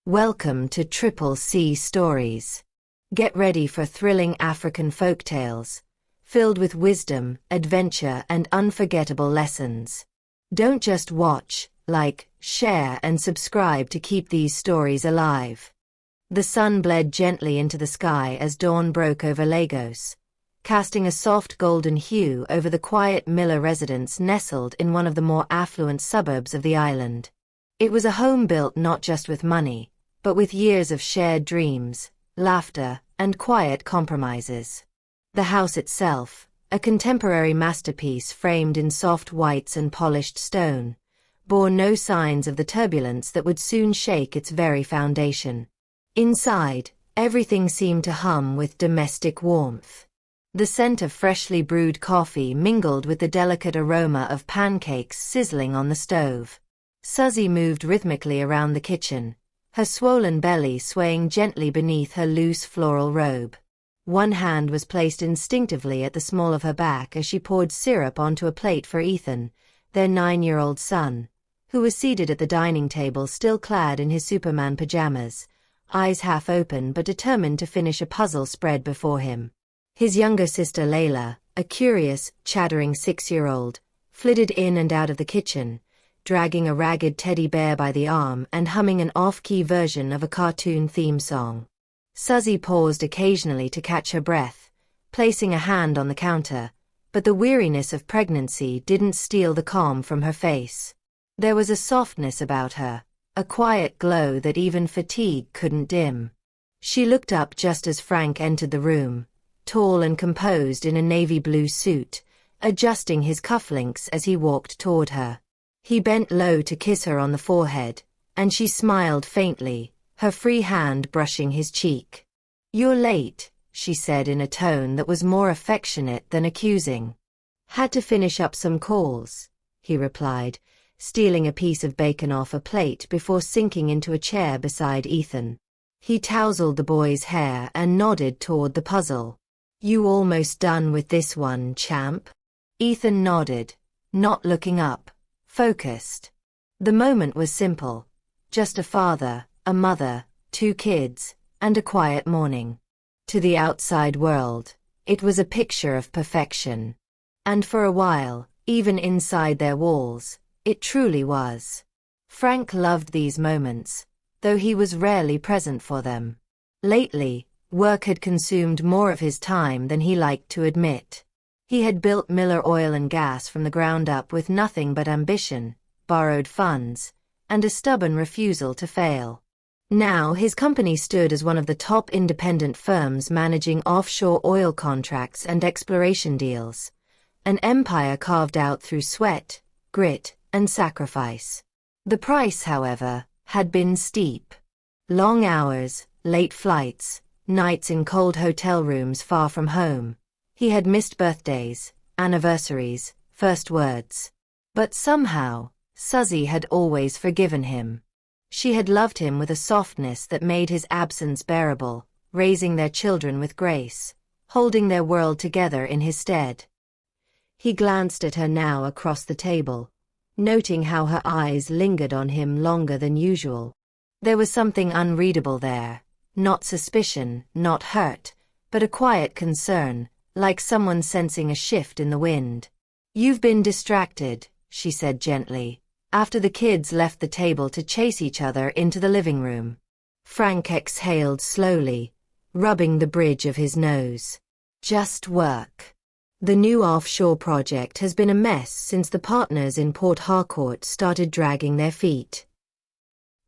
Welcome to Triple C Stories. Get ready for thrilling African folktales, filled with wisdom, adventure, and unforgettable lessons. Don't just watch, like, share, and subscribe to keep these stories alive. The sun bled gently into the sky as dawn broke over Lagos, casting a soft golden hue over the quiet Miller residence nestled in one of the more affluent suburbs of the island. It was a home built not just with money, but with years of shared dreams, laughter, and quiet compromises. The house itself, a contemporary masterpiece framed in soft whites and polished stone, bore no signs of the turbulence that would soon shake its very foundation. Inside, everything seemed to hum with domestic warmth. The scent of freshly brewed coffee mingled with the delicate aroma of pancakes sizzling on the stove. Suzzy moved rhythmically around the kitchen, her swollen belly swaying gently beneath her loose floral robe. One hand was placed instinctively at the small of her back as she poured syrup onto a plate for Ethan, their 9-year-old son, who was seated at the dining table still clad in his Superman pajamas, eyes half open but determined to finish a puzzle spread before him. His younger sister Layla, a curious, chattering 6-year-old, flitted in and out of the kitchen, dragging a ragged teddy bear by the arm and humming an off-key version of a cartoon theme song. Suzzy paused occasionally to catch her breath, placing a hand on the counter, but the weariness of pregnancy didn't steal the calm from her face. There was a softness about her, a quiet glow that even fatigue couldn't dim. She looked up just as Frank entered the room, tall and composed in a navy blue suit, adjusting his cufflinks as he walked toward her. He bent low to kiss her on the forehead, and she smiled faintly, her free hand brushing his cheek. "You're late," she said in a tone that was more affectionate than accusing. "Had to finish up some calls," he replied, stealing a piece of bacon off a plate before sinking into a chair beside Ethan. He tousled the boy's hair and nodded toward the puzzle. "You almost done with this one, champ?" Ethan nodded, not looking up, focused. The moment was simple. Just a father, a mother, 2 kids, and a quiet morning. To the outside world, it was a picture of perfection. And for a while, even inside their walls, it truly was. Frank loved these moments, though he was rarely present for them. Lately, work had consumed more of his time than he liked to admit. He had built Miller Oil and Gas from the ground up with nothing but ambition, borrowed funds, and a stubborn refusal to fail. Now his company stood as one of the top independent firms managing offshore oil contracts and exploration deals, an empire carved out through sweat, grit, and sacrifice. The price, however, had been steep. Long hours, late flights, nights in cold hotel rooms far from home. He had missed birthdays, anniversaries, first words. But somehow, Suzzy had always forgiven him. She had loved him with a softness that made his absence bearable, raising their children with grace, holding their world together in his stead. He glanced at her now across the table, noting how her eyes lingered on him longer than usual. There was something unreadable there, not suspicion, not hurt, but a quiet concern, like someone sensing a shift in the wind. "You've been distracted," she said gently, after the kids left the table to chase each other into the living room. Frank exhaled slowly, rubbing the bridge of his nose. "Just work. The new offshore project has been a mess since the partners in Port Harcourt started dragging their feet."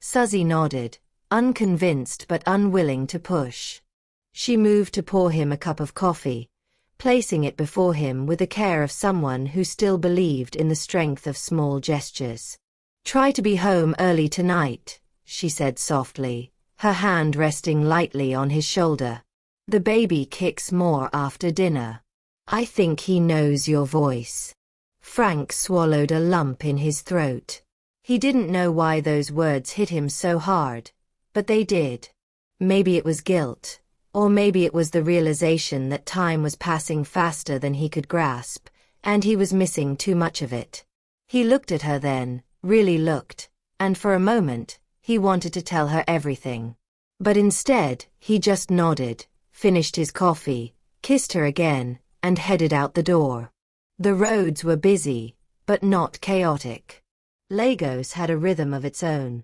Suzzy nodded, unconvinced but unwilling to push. She moved to pour him a cup of coffee, placing it before him with the care of someone who still believed in the strength of small gestures. "Try to be home early tonight," she said softly, her hand resting lightly on his shoulder. "The baby kicks more after dinner. I think he knows your voice." Frank swallowed a lump in his throat. He didn't know why those words hit him so hard, but they did. Maybe it was guilt. Or maybe it was the realization that time was passing faster than he could grasp, and he was missing too much of it. He looked at her then, really looked, and for a moment, He wanted to tell her everything. But instead, he just nodded, finished his coffee, kissed her again, and headed out the door. The roads were busy, but not chaotic. Lagos had a rhythm of its own,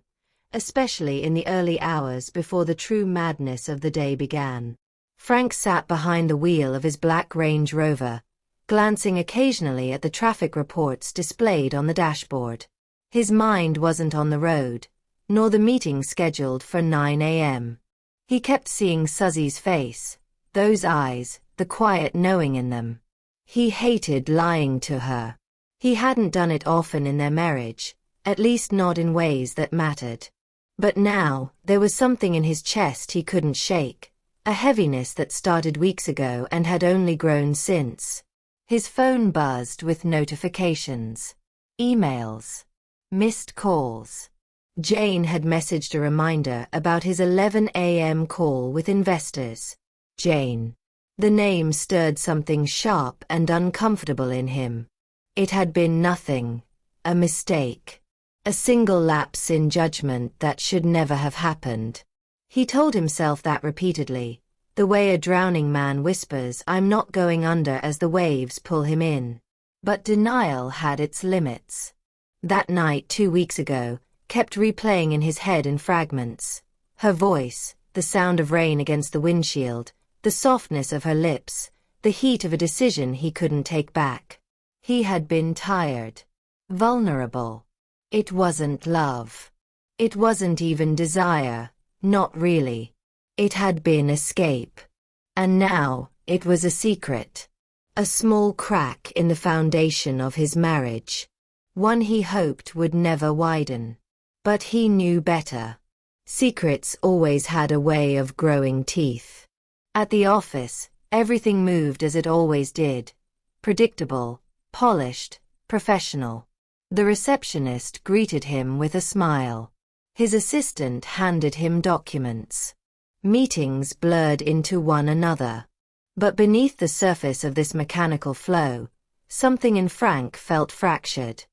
especially in the early hours before the true madness of the day began. Frank sat behind the wheel of his black Range Rover, glancing occasionally at the traffic reports displayed on the dashboard. His mind wasn't on the road, nor the meeting scheduled for 9 a.m. He kept seeing Suzzy's face, those eyes, the quiet knowing in them. He hated lying to her. He hadn't done it often in their marriage, at least not in ways that mattered. But now, there was something in his chest he couldn't shake, a heaviness that started weeks ago and had only grown since. His phone buzzed with notifications, emails, missed calls. Jane had messaged a reminder about his 11 a.m. call with investors. Jane. The name stirred something sharp and uncomfortable in him. It had been nothing, a mistake, a single lapse in judgment that should never have happened. He told himself that repeatedly, the way a drowning man whispers, "I'm not going under," as the waves pull him in. But denial had its limits. That night 2 weeks ago kept replaying in his head in fragments. Her voice, the sound of rain against the windshield, the softness of her lips, the heat of a decision he couldn't take back. He had been tired, vulnerable. It wasn't love. It wasn't even desire, not really. It had been escape. And now, it was a secret. A small crack in the foundation of his marriage. One he hoped would never widen. But he knew better. Secrets always had a way of growing teeth. At the office, everything moved as it always did. Predictable, polished, professional. The receptionist greeted him with a smile. His assistant handed him documents. Meetings blurred into one another. But beneath the surface of this mechanical flow, something in Frank felt fractured.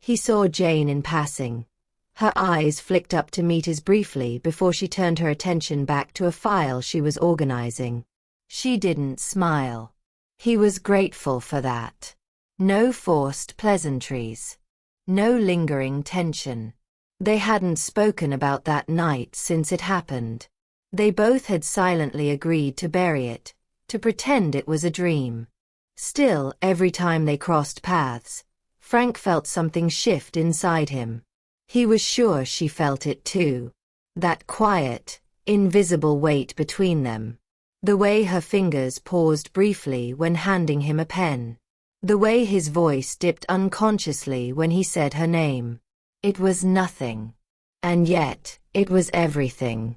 He saw Jane in passing. Her eyes flicked up to meet his briefly before she turned her attention back to a file she was organizing. She didn't smile. He was grateful for that. No forced pleasantries. No lingering tension. They hadn't spoken about that night since it happened. They both had silently agreed to bury it, to pretend it was a dream. Still, every time they crossed paths, Frank felt something shift inside him. He was sure she felt it too. That quiet, invisible weight between them. The way her fingers paused briefly when handing him a pen. The way his voice dipped unconsciously when he said her name. It was nothing. And yet, it was everything.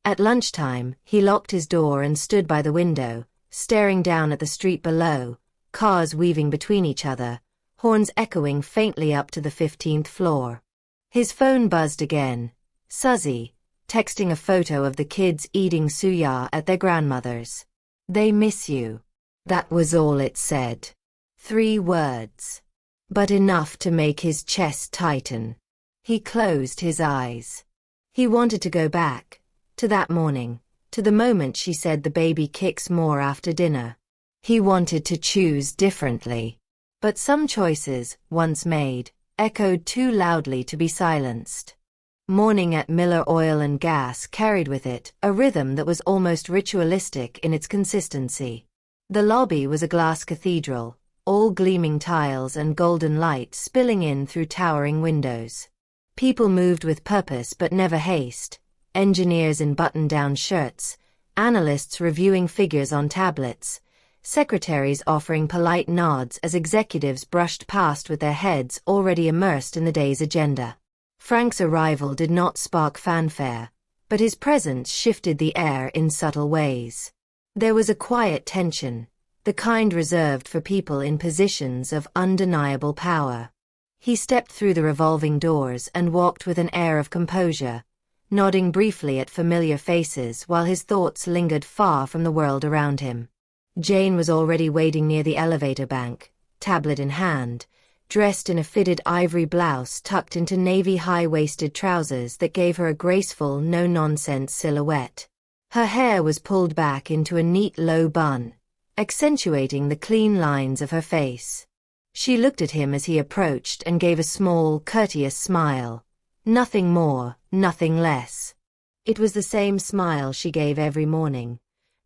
At lunchtime, he locked his door and stood by the window, staring down at the street below, cars weaving between each other, horns echoing faintly up to the 15th floor. His phone buzzed again. Suzzy, texting a photo of the kids eating suya at their grandmother's. "They miss you." That was all it said. 3 words. But enough to make his chest tighten. He closed his eyes. He wanted to go back, to that morning, to the moment she said the baby kicks more after dinner. He wanted to choose differently. But some choices, once made, echoed too loudly to be silenced. Morning at Miller Oil and Gas carried with it a rhythm that was almost ritualistic in its consistency. The lobby was a glass cathedral, all gleaming tiles and golden light spilling in through towering windows. People moved with purpose but never haste, engineers in button-down shirts, analysts reviewing figures on tablets, secretaries offering polite nods as executives brushed past with their heads already immersed in the day's agenda. Frank's arrival did not spark fanfare, but his presence shifted the air in subtle ways. There was a quiet tension, the kind reserved for people in positions of undeniable power. He stepped through the revolving doors and walked with an air of composure, nodding briefly at familiar faces while his thoughts lingered far from the world around him. Jane was already waiting near the elevator bank, tablet in hand, dressed in a fitted ivory blouse tucked into navy high-waisted trousers that gave her a graceful, no-nonsense silhouette. Her hair was pulled back into a neat low bun, accentuating the clean lines of her face. She looked at him as he approached and gave a small, courteous smile. Nothing more, nothing less. It was the same smile she gave every morning,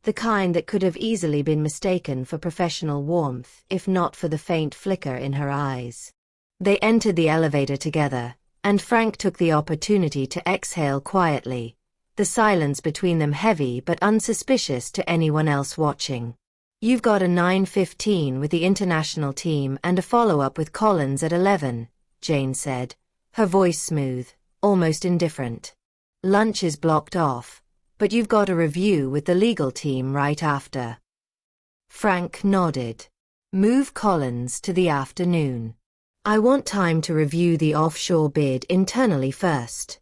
the kind that could have easily been mistaken for professional warmth if not for the faint flicker in her eyes. They entered the elevator together, and Frank took the opportunity to exhale quietly, the silence between them heavy but unsuspicious to anyone else watching. "You've got a 9:15 with the international team and a follow-up with Collins at 11, Jane said, her voice smooth, almost indifferent. "Lunch is blocked off, but you've got a review with the legal team right after." Frank nodded. "Move Collins to the afternoon. I want time to review the offshore bid internally first."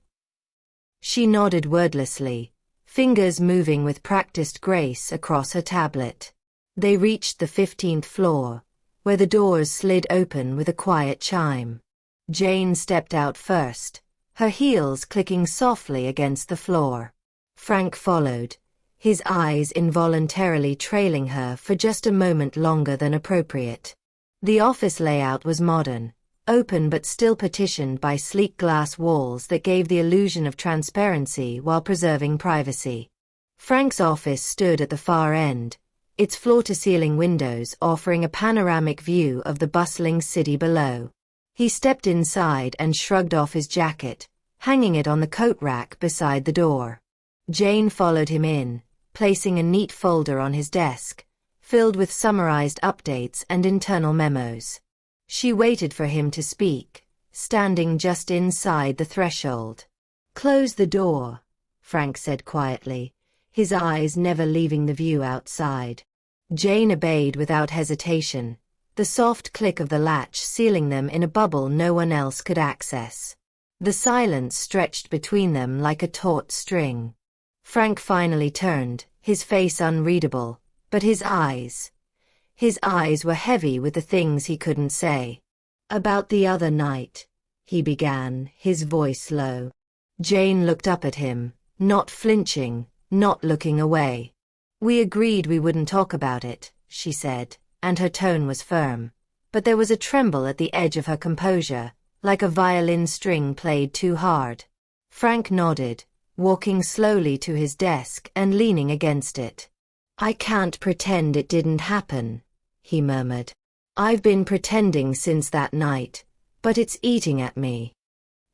She nodded wordlessly, fingers moving with practiced grace across her tablet. They reached the 15th floor, where the doors slid open with a quiet chime. Jane stepped out first, her heels clicking softly against the floor. Frank followed, his eyes involuntarily trailing her for just a moment longer than appropriate. The office layout was modern, open but still partitioned by sleek glass walls that gave the illusion of transparency while preserving privacy. Frank's office stood at the far end, its floor-to-ceiling windows offering a panoramic view of the bustling city below. He stepped inside and shrugged off his jacket, hanging it on the coat rack beside the door. Jane followed him in, placing a neat folder on his desk, filled with summarized updates and internal memos. She waited for him to speak, standing just inside the threshold. "Close the door," Frank said quietly, his eyes never leaving the view outside. Jane obeyed without hesitation, the soft click of the latch sealing them in a bubble no one else could access. The silence stretched between them like a taut string. Frank finally turned, his face unreadable, but his eyes were heavy with the things he couldn't say. "About the other night," he began, his voice low. Jane looked up at him, not flinching, not looking away. "We agreed we wouldn't talk about it," she said, and her tone was firm, but there was a tremble at the edge of her composure, like a violin string played too hard. Frank nodded, walking slowly to his desk and leaning against it. "I can't pretend it didn't happen," he murmured. "I've been pretending since that night, but it's eating at me."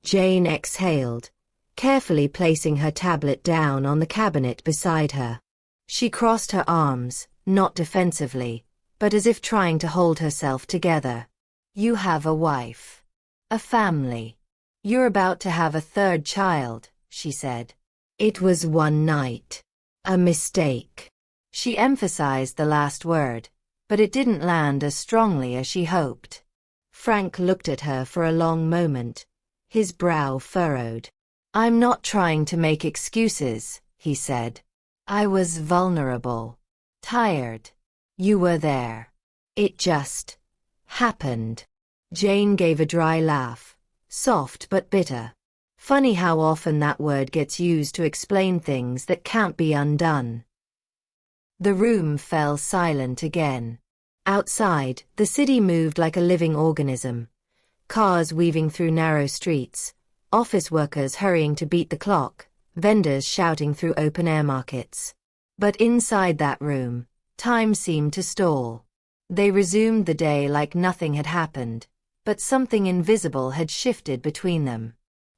Jane exhaled, carefully placing her tablet down on the cabinet beside her. She crossed her arms, not defensively, but as if trying to hold herself together. "You have a wife. A family. You're about to have a third child," she said. "It was one night. A mistake." She emphasized the last word, but it didn't land as strongly as she hoped. Frank looked at her for a long moment, his brow furrowed. "I'm not trying to make excuses," he said. "I was vulnerable. Tired. You were there. It just happened." Jane gave a dry laugh, soft but bitter. Funny how often that word gets used to explain things that can't be undone. The room fell silent again. Outside, the city moved like a living organism. Cars weaving through narrow streets, office workers hurrying to beat the clock, vendors shouting through open-air markets. But inside that room, time seemed to stall. They resumed the day like nothing had happened, but something invisible had shifted between them.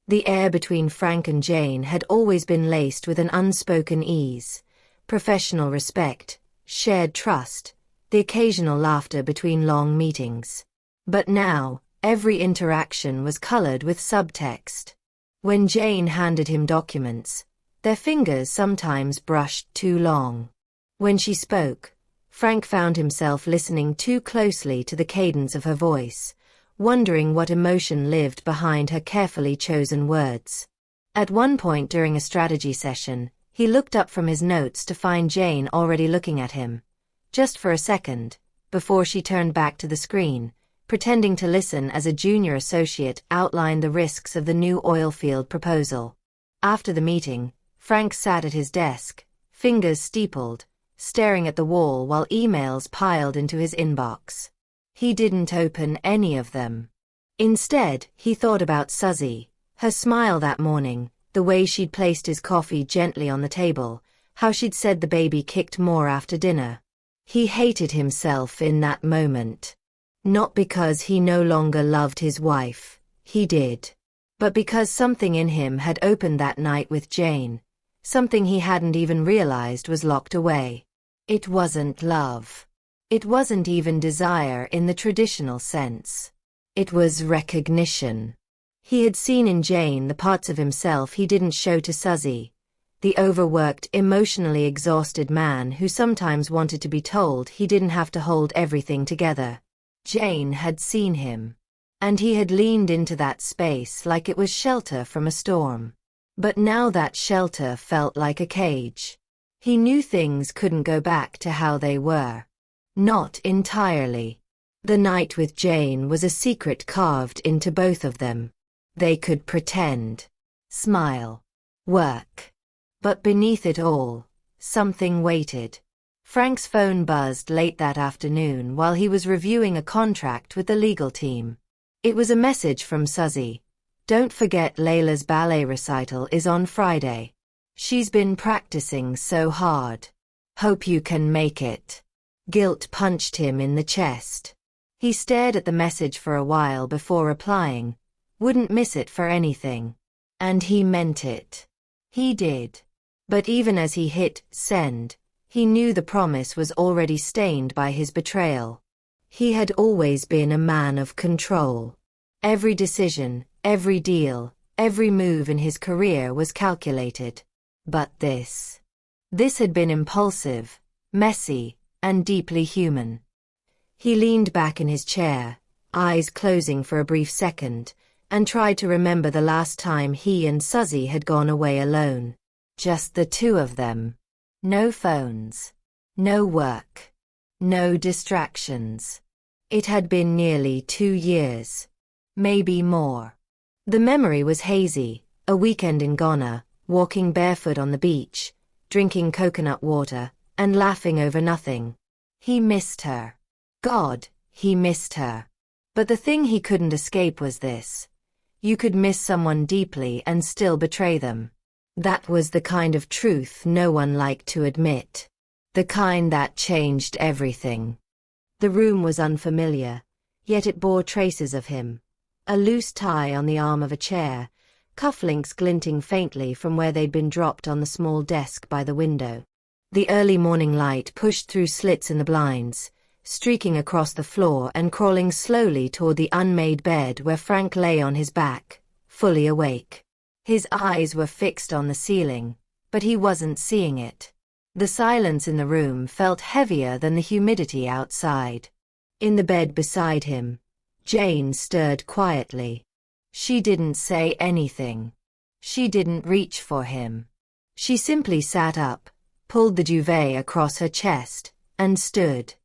The air between Frank and Jane had always been laced with an unspoken ease, professional respect, shared trust, the occasional laughter between long meetings. But now, every interaction was colored with subtext. When Jane handed him documents, their fingers sometimes brushed too long. When she spoke, Frank found himself listening too closely to the cadence of her voice, wondering what emotion lived behind her carefully chosen words. At one point during a strategy session, he looked up from his notes to find Jane already looking at him. Just for a second, before she turned back to the screen, pretending to listen as a junior associate outlined the risks of the new oil field proposal. After the meeting, Frank sat at his desk, fingers steepled, staring at the wall while emails piled into his inbox. He didn't open any of them. Instead, he thought about Suzzy, her smile that morning, the way she'd placed his coffee gently on the table, how she'd said the baby kicked more after dinner. He hated himself in that moment. Not because he no longer loved his wife, he did. But because something in him had opened that night with Jane, something he hadn't even realized was locked away. It wasn't love. It wasn't even desire in the traditional sense. It was recognition. He had seen in Jane the parts of himself he didn't show to Suzzy, the overworked, emotionally exhausted man who sometimes wanted to be told he didn't have to hold everything together. Jane had seen him, and he had leaned into that space like it was shelter from a storm. But now that shelter felt like a cage. He knew things couldn't go back to how they were. Not entirely. The night with Jane was a secret carved into both of them. They could pretend, smile, work. But beneath it all, something waited. Frank's phone buzzed late that afternoon while he was reviewing a contract with the legal team. It was a message from Suzzy. Don't forget Layla's ballet recital is on Friday. She's been practicing so hard. Hope you can make it. Guilt punched him in the chest. He stared at the message for a while before replying. Wouldn't miss it for anything. And he meant it. He did. But even as he hit send, he knew the promise was already stained by his betrayal. He had always been a man of control. Every decision, every deal, every move in his career was calculated. But this had been impulsive, messy, and deeply human. He leaned back in his chair, eyes closing for a brief second, and tried to remember the last time he and Suzzy had gone away alone. Just the two of them. No phones. No work. No distractions. It had been nearly 2 years. Maybe more. The memory was hazy, a weekend in Ghana, walking barefoot on the beach, drinking coconut water, and laughing over nothing. He missed her. God, he missed her. But the thing he couldn't escape was this. You could miss someone deeply and still betray them. That was the kind of truth no one liked to admit. The kind that changed everything. The room was unfamiliar, yet it bore traces of him. A loose tie on the arm of a chair, cufflinks glinting faintly from where they'd been dropped on the small desk by the window. The early morning light pushed through slits in the blinds, streaking across the floor and crawling slowly toward the unmade bed where Frank lay on his back, fully awake. His eyes were fixed on the ceiling, but he wasn't seeing it. The silence in the room felt heavier than the humidity outside. In the bed beside him, Jane stirred quietly. She didn't say anything. She didn't reach for him. She simply sat up, pulled the duvet across her chest, and stood.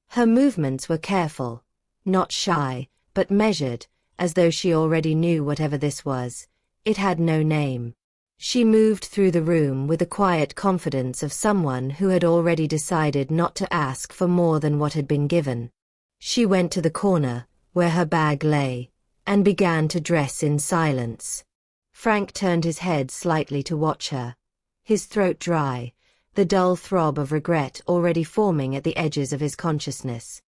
Her movements were careful, not shy, but measured, as though she already knew whatever this was. It had no name. She moved through the room with the quiet confidence of someone who had already decided not to ask for more than what had been given. She went to the corner, where her bag lay, and began to dress in silence. Frank turned his head slightly to watch her, his throat dry, the dull throb of regret already forming at the edges of his consciousness.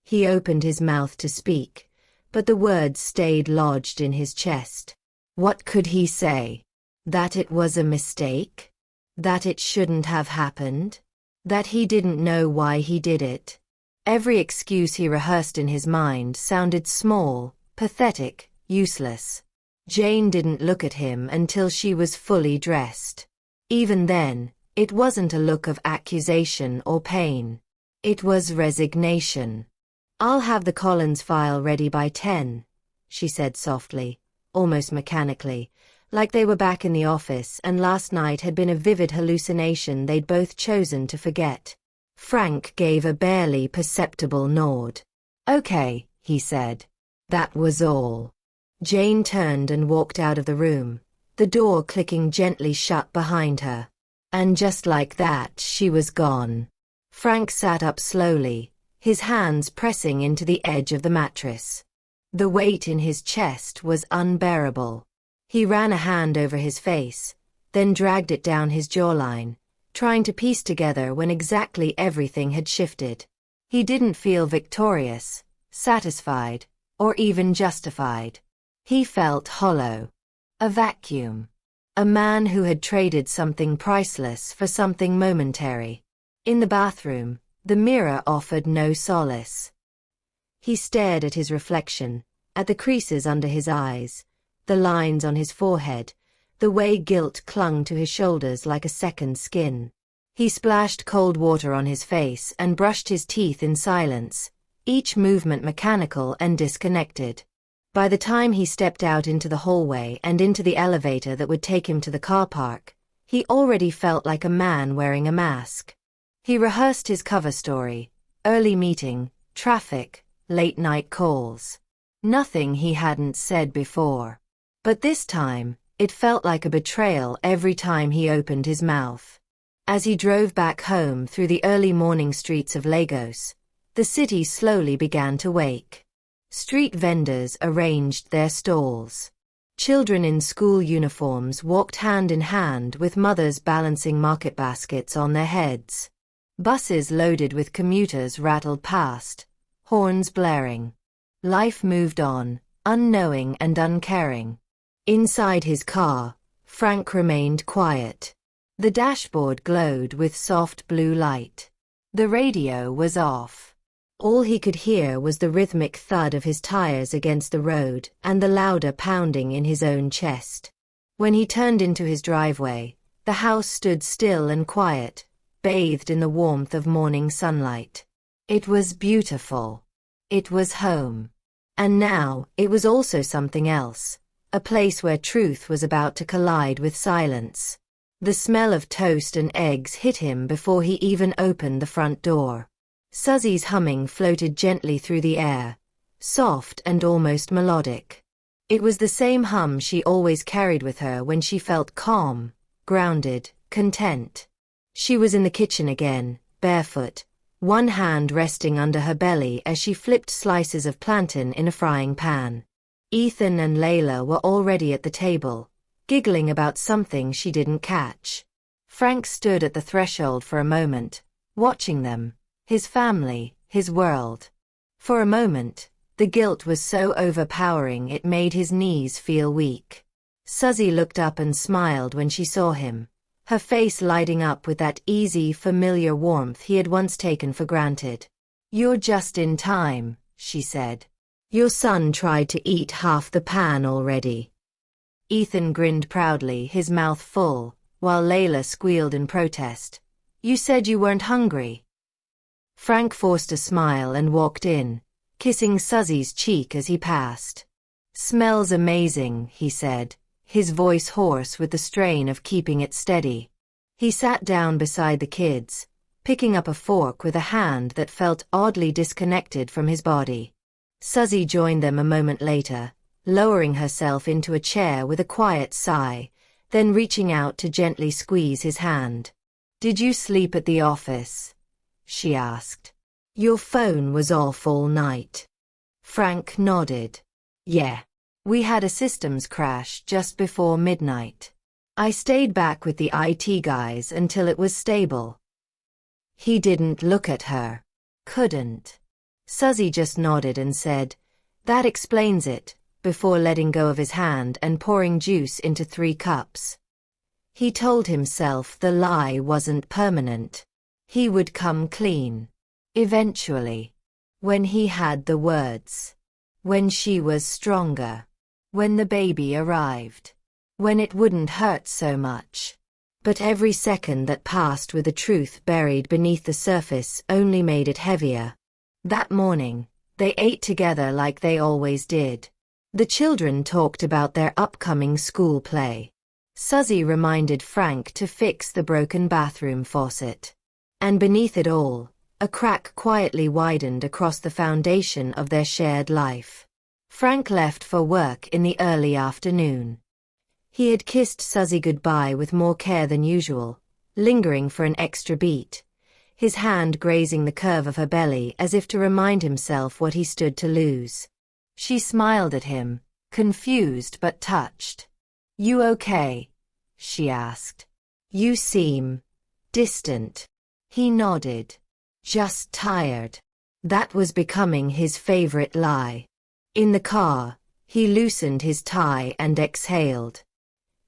He opened his mouth to speak, but the words stayed lodged in his chest. What could he say? That it was a mistake? That it shouldn't have happened? That he didn't know why he did it? Every excuse he rehearsed in his mind sounded small, pathetic, useless. Jane didn't look at him until she was fully dressed. Even then, it wasn't a look of accusation or pain. It was resignation. "I'll have the Collins file ready by 10, she said softly, almost mechanically, like they were back in the office and last night had been a vivid hallucination they'd both chosen to forget. Frank gave a barely perceptible nod. "Okay," he said. That was all. Jane turned and walked out of the room, the door clicking gently shut behind her. And just like that, she was gone. Frank sat up slowly, his hands pressing into the edge of the mattress. The weight in his chest was unbearable. He ran a hand over his face, then dragged it down his jawline, trying to piece together when exactly everything had shifted. He didn't feel victorious, satisfied, or even justified. He felt hollow. A vacuum. A man who had traded something priceless for something momentary. In the bathroom, the mirror offered no solace. He stared at his reflection, at the creases under his eyes, the lines on his forehead, the way guilt clung to his shoulders like a second skin. He splashed cold water on his face and brushed his teeth in silence, each movement mechanical and disconnected. By the time he stepped out into the hallway and into the elevator that would take him to the car park, he already felt like a man wearing a mask. He rehearsed his cover story: early meeting, traffic, late-night calls. Nothing he hadn't said before. But this time, it felt like a betrayal every time he opened his mouth. As he drove back home through the early morning streets of Lagos, the city slowly began to wake. Street vendors arranged their stalls. Children in school uniforms walked hand in hand with mothers balancing market baskets on their heads. Buses loaded with commuters rattled past, horns blaring. Life moved on, unknowing and uncaring. Inside his car, Frank remained quiet. The dashboard glowed with soft blue light. The radio was off. All he could hear was the rhythmic thud of his tires against the road and the louder pounding in his own chest. When he turned into his driveway, the house stood still and quiet, bathed in the warmth of morning sunlight. It was beautiful. It was home. And now, it was also something else, a place where truth was about to collide with silence. The smell of toast and eggs hit him before he even opened the front door. Suzzy's humming floated gently through the air, soft and almost melodic. It was the same hum she always carried with her when she felt calm, grounded, content. She was in the kitchen again, barefoot, one hand resting under her belly as she flipped slices of plantain in a frying pan. Ethan and Layla were already at the table, giggling about something she didn't catch. Frank stood at the threshold for a moment, watching them. His family, his world. For a moment, the guilt was so overpowering it made his knees feel weak. Suzzy looked up and smiled when she saw him, her face lighting up with that easy, familiar warmth he had once taken for granted. "You're just in time," she said. "Your son tried to eat half the pan already." Ethan grinned proudly, his mouth full, while Layla squealed in protest. "You said you weren't hungry." Frank forced a smile and walked in, kissing Suzzy's cheek as he passed. "Smells amazing," he said, his voice hoarse with the strain of keeping it steady. He sat down beside the kids, picking up a fork with a hand that felt oddly disconnected from his body. Suzzy joined them a moment later, lowering herself into a chair with a quiet sigh, then reaching out to gently squeeze his hand. "Did you sleep at the office?" she asked. "Your phone was off all night." Frank nodded. "Yeah. We had a systems crash just before midnight. I stayed back with the IT guys until it was stable." He didn't look at her. Couldn't. Suzzy just nodded and said, "That explains it," before letting go of his hand and pouring juice into 3 cups. He told himself the lie wasn't permanent. He would come clean. Eventually. When he had the words. When she was stronger. When the baby arrived. When it wouldn't hurt so much. But every second that passed with the truth buried beneath the surface only made it heavier. That morning, they ate together like they always did. The children talked about their upcoming school play. Suzzy reminded Frank to fix the broken bathroom faucet. And beneath it all, A crack quietly widened across the foundation of their shared life. Frank left for work in the early afternoon. He had kissed Suzzy goodbye with more care than usual, lingering for an extra beat, his hand grazing the curve of her belly as if to remind himself what he stood to lose. She smiled at him, confused but touched. "You okay?" she asked. "You seem distant." He nodded. "Just tired." That was becoming his favorite lie. In the car, he loosened his tie and exhaled.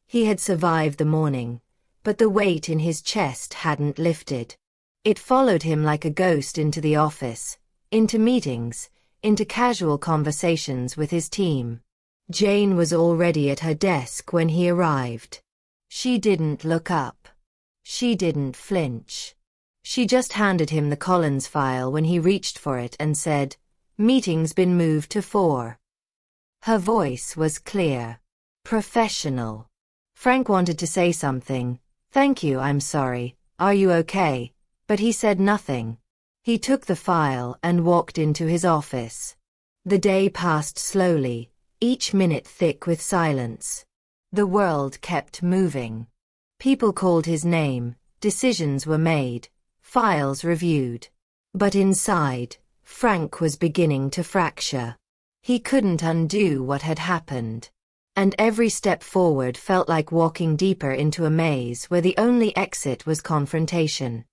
He had survived the morning, but the weight in his chest hadn't lifted. It followed him like a ghost into the office, into meetings, into casual conversations with his team. Jane was already at her desk when he arrived. She didn't look up. She didn't flinch. She just handed him the Collins file when he reached for it and said, "Meeting's been moved to 4. Her voice was clear, professional. Frank wanted to say something. "Thank you, I'm sorry. Are you okay?" But he said nothing. He took the file and walked into his office. The day passed slowly, each minute thick with silence. The world kept moving. People called his name, decisions were made, files reviewed. But inside, Frank was beginning to fracture. He couldn't undo what had happened. And every step forward felt like walking deeper into a maze where the only exit was confrontation.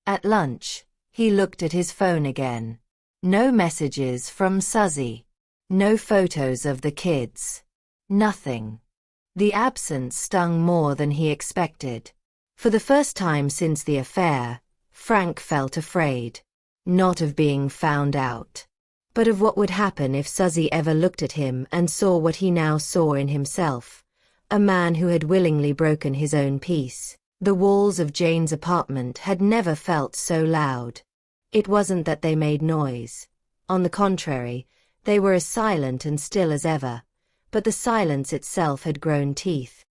At lunch, he looked at his phone again. No messages from Suzzy. No photos of the kids. Nothing. The absence stung more than he expected. For the first time since the affair, Frank felt afraid. Not of being found out, but of what would happen if Suzzy ever looked at him and saw what he now saw in himself, a man who had willingly broken his own peace. The walls of Jane's apartment had never felt so loud. It wasn't that they made noise. On the contrary, they were as silent and still as ever, but the silence itself had grown teeth.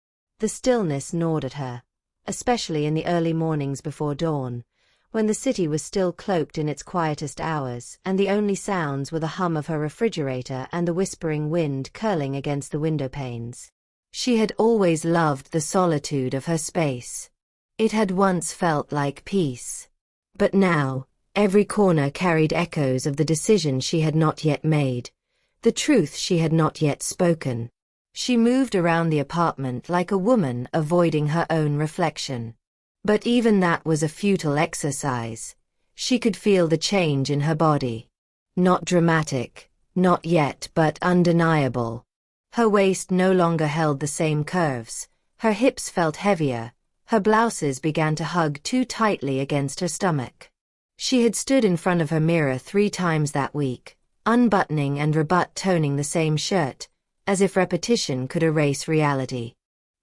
The stillness gnawed at her, especially in the early mornings before dawn, when the city was still cloaked in its quietest hours and the only sounds were the hum of her refrigerator and the whispering wind curling against the window panes. She had always loved the solitude of her space. It had once felt like peace. But now, every corner carried echoes of the decision she had not yet made, the truth she had not yet spoken. She moved around the apartment like a woman avoiding her own reflection. But even that was a futile exercise. She could feel the change in her body. Not dramatic, not yet, but undeniable. Her waist no longer held the same curves, her hips felt heavier, her blouses began to hug too tightly against her stomach. She had stood in front of her mirror 3 times that week, unbuttoning and rebut-toning the same shirt, as if repetition could erase reality.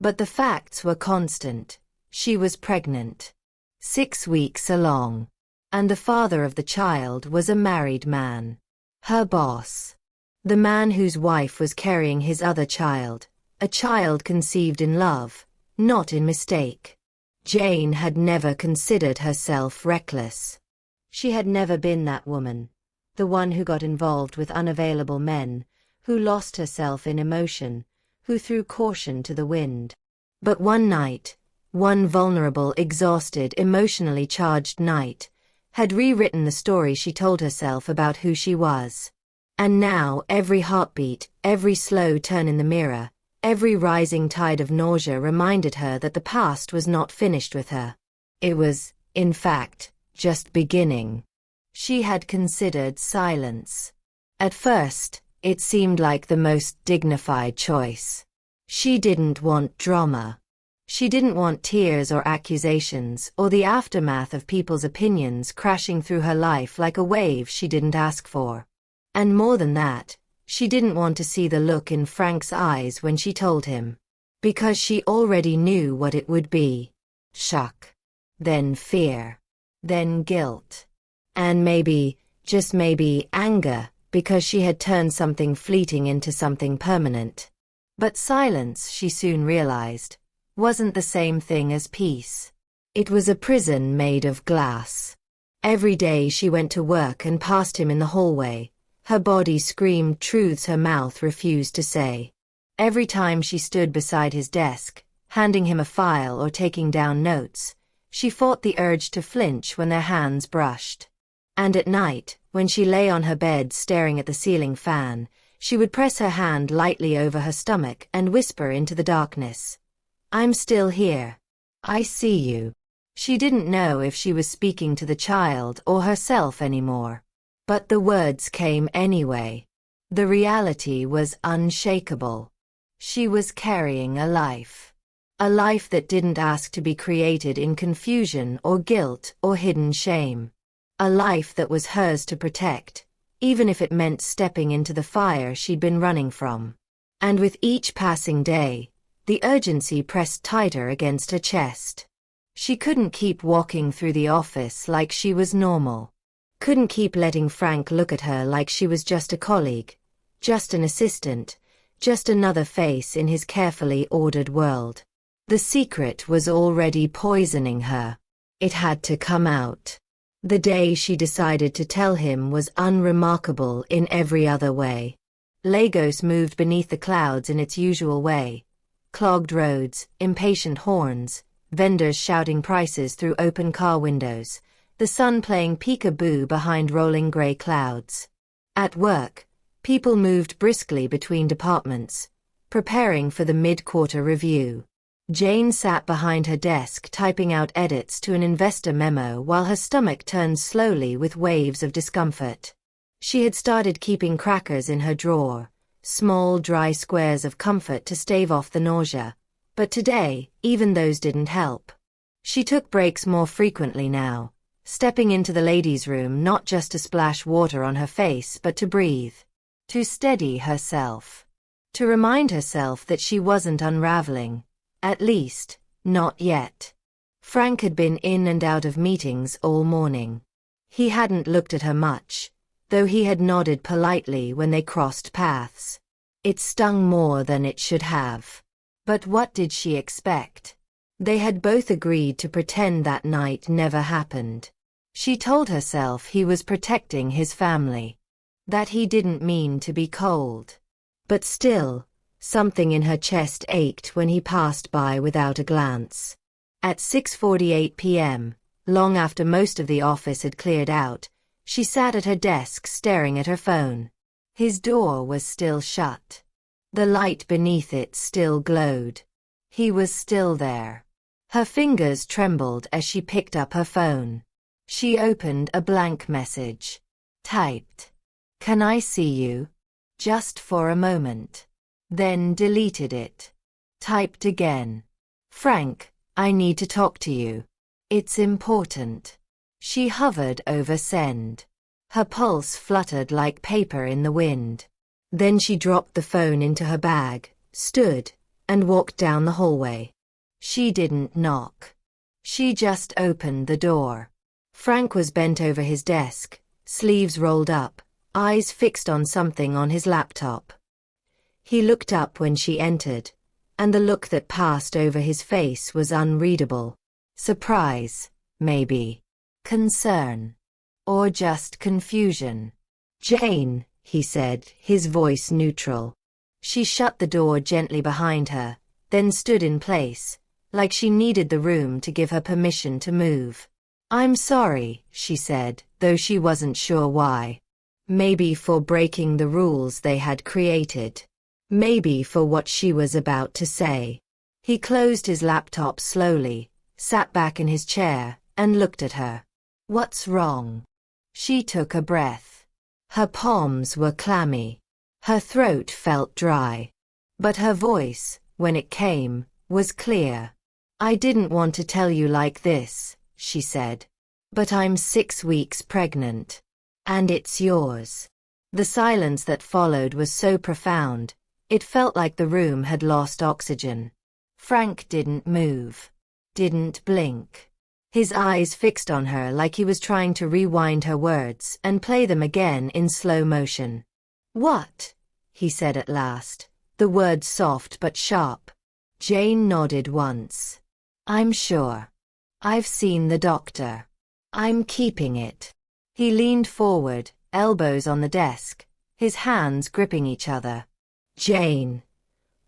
But the facts were constant. She was pregnant. 6 weeks along. And the father of the child was a married man. Her boss. The man whose wife was carrying his other child, a child conceived in love, not in mistake. Jane had never considered herself reckless. She had never been that woman, the one who got involved with unavailable men, who lost herself in emotion, who threw caution to the wind. But one night, one vulnerable, exhausted, emotionally charged night, had rewritten the story she told herself about who she was. And now every heartbeat, every slow turn in the mirror, every rising tide of nausea reminded her that the past was not finished with her. It was, in fact, just beginning. She had considered silence. At first, it seemed like the most dignified choice. She didn't want drama. She didn't want tears or accusations or the aftermath of people's opinions crashing through her life like a wave she didn't ask for. And more than that, she didn't want to see the look in Frank's eyes when she told him. Because she already knew what it would be. Shock. Then fear. Then guilt. And maybe, just maybe, anger, because she had turned something fleeting into something permanent. But silence, she soon realized, wasn't the same thing as peace. It was a prison made of glass. Every day she went to work and passed him in the hallway. Her body screamed truths her mouth refused to say. Every time she stood beside his desk, handing him a file or taking down notes, she fought the urge to flinch when their hands brushed. And at night, when she lay on her bed staring at the ceiling fan, she would press her hand lightly over her stomach and whisper into the darkness, "I'm still here. I see you." She didn't know if she was speaking to the child or herself anymore. But the words came anyway. The reality was unshakable. She was carrying a life. A life that didn't ask to be created in confusion or guilt or hidden shame. A life that was hers to protect, even if it meant stepping into the fire she'd been running from. And with each passing day, the urgency pressed tighter against her chest. She couldn't keep walking through the office like she was normal. Couldn't keep letting Frank look at her like she was just a colleague, just an assistant, just another face in his carefully ordered world. The secret was already poisoning her. It had to come out. The day she decided to tell him was unremarkable in every other way. Lagos moved beneath the clouds in its usual way. Clogged roads, impatient horns, vendors shouting prices through open car windows, the sun playing peek-a-boo behind rolling gray clouds. At work, people moved briskly between departments, preparing for the mid-quarter review. Jane sat behind her desk typing out edits to an investor memo while her stomach turned slowly with waves of discomfort. She had started keeping crackers in her drawer, small dry squares of comfort to stave off the nausea, but today, even those didn't help. She took breaks more frequently now, stepping into the ladies' room not just to splash water on her face but to breathe, to steady herself, to remind herself that she wasn't unraveling, at least, not yet. Frank had been in and out of meetings all morning. He hadn't looked at her much, though he had nodded politely when they crossed paths. It stung more than it should have. But what did she expect? They had both agreed to pretend that night never happened. She told herself he was protecting his family, that he didn't mean to be cold. But still, something in her chest ached when he passed by without a glance. At 6:48 p.m., long after most of the office had cleared out, she sat at her desk staring at her phone. His door was still shut. The light beneath it still glowed. He was still there. Her fingers trembled as she picked up her phone. She opened a blank message. Typed, "Can I see you? Just for a moment." Then deleted it. Typed again. "Frank, I need to talk to you. It's important." She hovered over send. Her pulse fluttered like paper in the wind. Then she dropped the phone into her bag, stood, and walked down the hallway. She didn't knock. She just opened the door. Frank was bent over his desk, sleeves rolled up, eyes fixed on something on his laptop. He looked up when she entered, and the look that passed over his face was unreadable. Surprise, maybe. Concern. Or just confusion. "Jane," he said, his voice neutral. She shut the door gently behind her, then stood in place, like she needed the room to give her permission to move. "I'm sorry," she said, though she wasn't sure why. Maybe for breaking the rules they had created. Maybe for what she was about to say. He closed his laptop slowly, sat back in his chair, and looked at her. "What's wrong?" She took a breath. Her palms were clammy. Her throat felt dry. But her voice, when it came, was clear. "I didn't want to tell you like this," she said. "But I'm 6 weeks pregnant. And it's yours." The silence that followed was so profound, it felt like the room had lost oxygen. Frank didn't move. Didn't blink. His eyes fixed on her like he was trying to rewind her words and play them again in slow motion. "What?" he said at last, the words soft but sharp. Jane nodded once. "I'm sure. I've seen the doctor. I'm keeping it. He leaned forward, elbows on the desk, his hands gripping each other. Jane,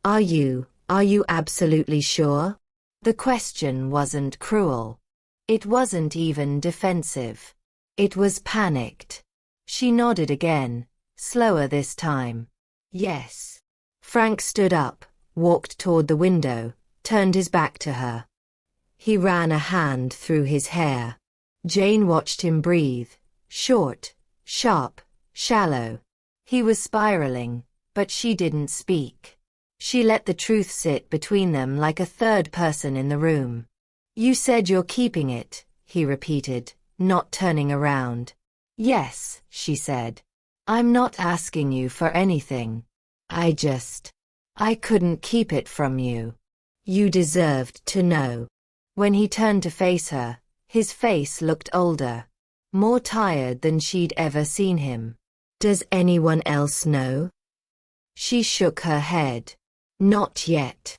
are you absolutely sure? The question wasn't cruel. It wasn't even defensive. It was panicked. She nodded again, slower this time. Yes. Frank stood up, walked toward the window, turned his back to her. He ran a hand through his hair. Jane watched him breathe, short, sharp, shallow. He was spiraling, but she didn't speak. She let the truth sit between them like a third person in the room. You said you're keeping it, he repeated, not turning around. Yes, she said. I'm not asking you for anything. I couldn't keep it from you. You deserved to know. When he turned to face her, his face looked older, more tired than she'd ever seen him. Does anyone else know? She shook her head. Not yet.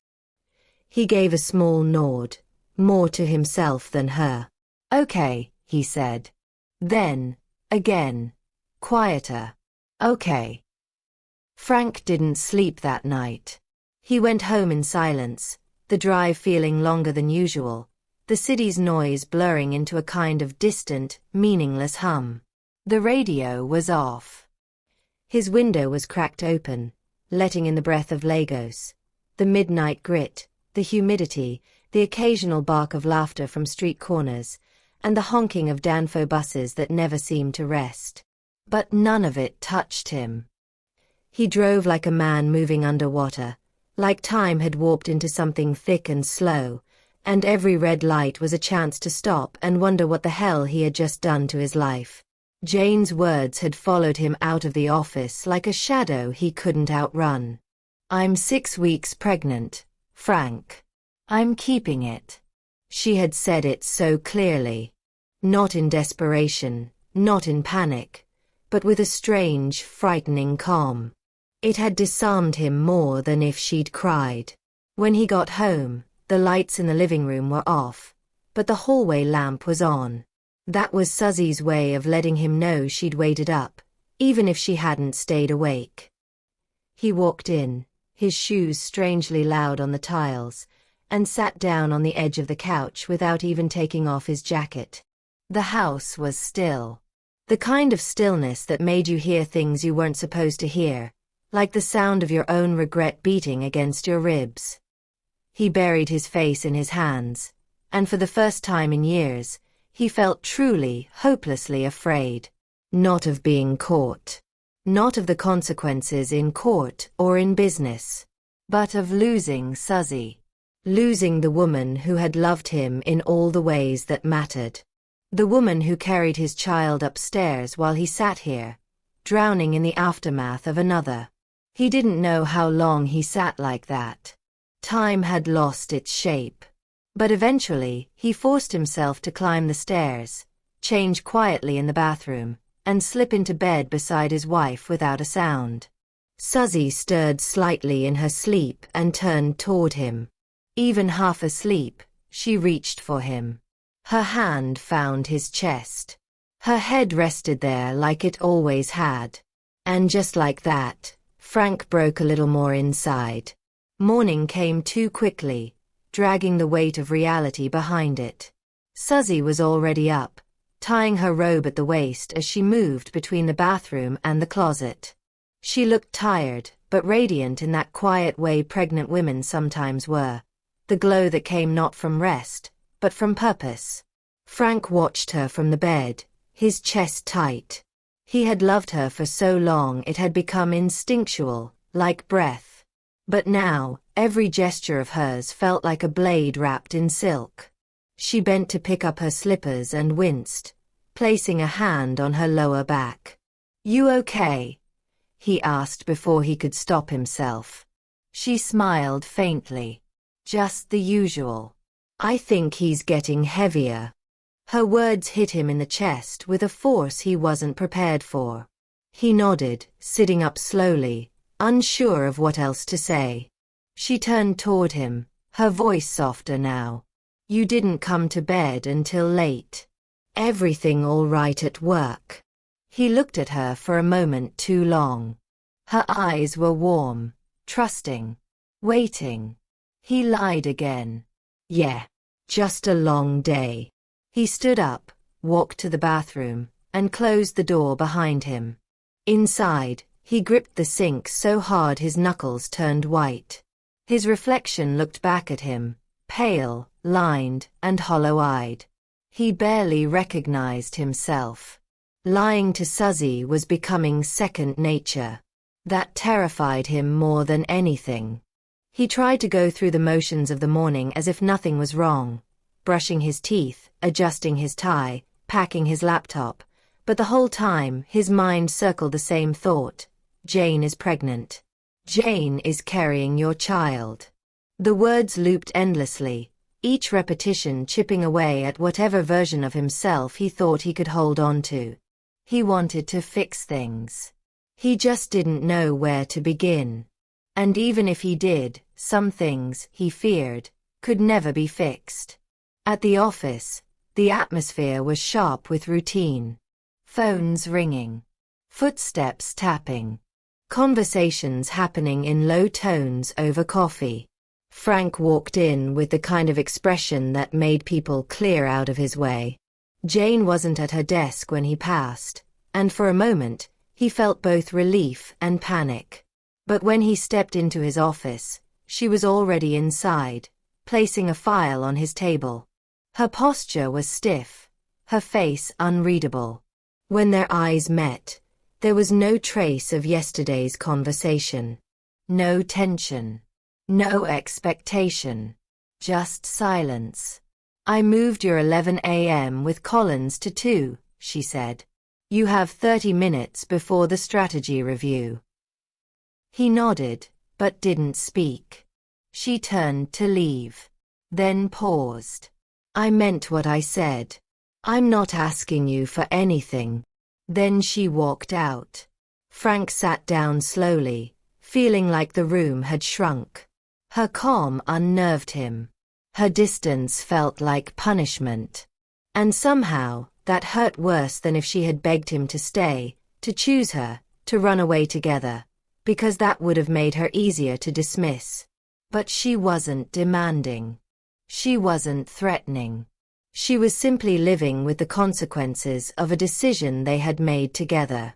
He gave a small nod, more to himself than her. Okay, he said. Then, again, quieter. Okay. Frank didn't sleep that night. He went home in silence, the drive feeling longer than usual, the city's noise blurring into a kind of distant, meaningless hum. The radio was off. His window was cracked open, letting in the breath of Lagos, the midnight grit, the humidity, the occasional bark of laughter from street corners, and the honking of Danfo buses that never seemed to rest. But none of it touched him. He drove like a man moving underwater, like time had warped into something thick and slow, and every red light was a chance to stop and wonder what the hell he had just done to his life. Jane's words had followed him out of the office like a shadow he couldn't outrun. I'm 6 weeks pregnant, Frank. I'm keeping it. She had said it so clearly. Not in desperation, not in panic, but with a strange, frightening calm. It had disarmed him more than if she'd cried. When he got home, the lights in the living room were off, but the hallway lamp was on. That was Suzzy's way of letting him know she'd waited up, even if she hadn't stayed awake. He walked in, his shoes strangely loud on the tiles, and sat down on the edge of the couch without even taking off his jacket. The house was still. The kind of stillness that made you hear things you weren't supposed to hear, like the sound of your own regret beating against your ribs. He buried his face in his hands, and for the first time in years, he felt truly, hopelessly afraid. Not of being caught. Not of the consequences in court or in business. But of losing Suzzy. Losing the woman who had loved him in all the ways that mattered. The woman who carried his child upstairs while he sat here, drowning in the aftermath of another. He didn't know how long he sat like that. Time had lost its shape. But eventually, he forced himself to climb the stairs, change quietly in the bathroom, and slip into bed beside his wife without a sound. Suzzy stirred slightly in her sleep and turned toward him. Even half asleep, she reached for him. Her hand found his chest. Her head rested there like it always had. And just like that, Frank broke a little more inside. Morning came too quickly, dragging the weight of reality behind it. Suzzy was already up, tying her robe at the waist as she moved between the bathroom and the closet. She looked tired, but radiant in that quiet way pregnant women sometimes were, the glow that came not from rest, but from purpose. Frank watched her from the bed, his chest tight. He had loved her for so long it had become instinctual, like breath. But now, every gesture of hers felt like a blade wrapped in silk. She bent to pick up her slippers and winced, placing a hand on her lower back. You okay? He asked before he could stop himself. She smiled faintly. Just the usual. I think he's getting heavier. Her words hit him in the chest with a force he wasn't prepared for. He nodded, sitting up slowly, unsure of what else to say. She turned toward him, her voice softer now. You didn't come to bed until late. everything all right at work?" He looked at her for a moment too long. Her eyes were warm, trusting, waiting. He lied again. "Yeah, just a long day." He stood up, walked to the bathroom, and closed the door behind him. Inside, he gripped the sink so hard his knuckles turned white. His reflection looked back at him, pale, lined, and hollow-eyed. He barely recognized himself. Lying to Suzzy was becoming second nature. That terrified him more than anything. He tried to go through the motions of the morning as if nothing was wrong, brushing his teeth, adjusting his tie, packing his laptop, but the whole time his mind circled the same thought: Jane is pregnant. Jane is carrying your child. The words looped endlessly, each repetition chipping away at whatever version of himself he thought he could hold on to. He wanted to fix things. He just didn't know where to begin. And even if he did, some things, he feared, could never be fixed. At the office, the atmosphere was sharp with routine. Phones ringing. Footsteps tapping. Conversations happening in low tones over coffee. Frank walked in with the kind of expression that made people clear out of his way. Jane wasn't at her desk when he passed, and for a moment, he felt both relief and panic. But when he stepped into his office, she was already inside, placing a file on his table. Her posture was stiff, her face unreadable. When their eyes met, there was no trace of yesterday's conversation. No tension. No expectation. Just silence. "I moved your 11 a.m. with Collins to 2, she said. "You have 30 minutes before the strategy review." He nodded, but didn't speak. She turned to leave. Then paused. "I meant what I said. I'm not asking you for anything." Then she walked out. Frank sat down slowly, feeling like the room had shrunk. Her calm unnerved him. Her distance felt like punishment. And somehow, that hurt worse than if she had begged him to stay, to choose her, to run away together, because that would have made her easier to dismiss. But she wasn't demanding. She wasn't threatening. She was simply living with the consequences of a decision they had made together.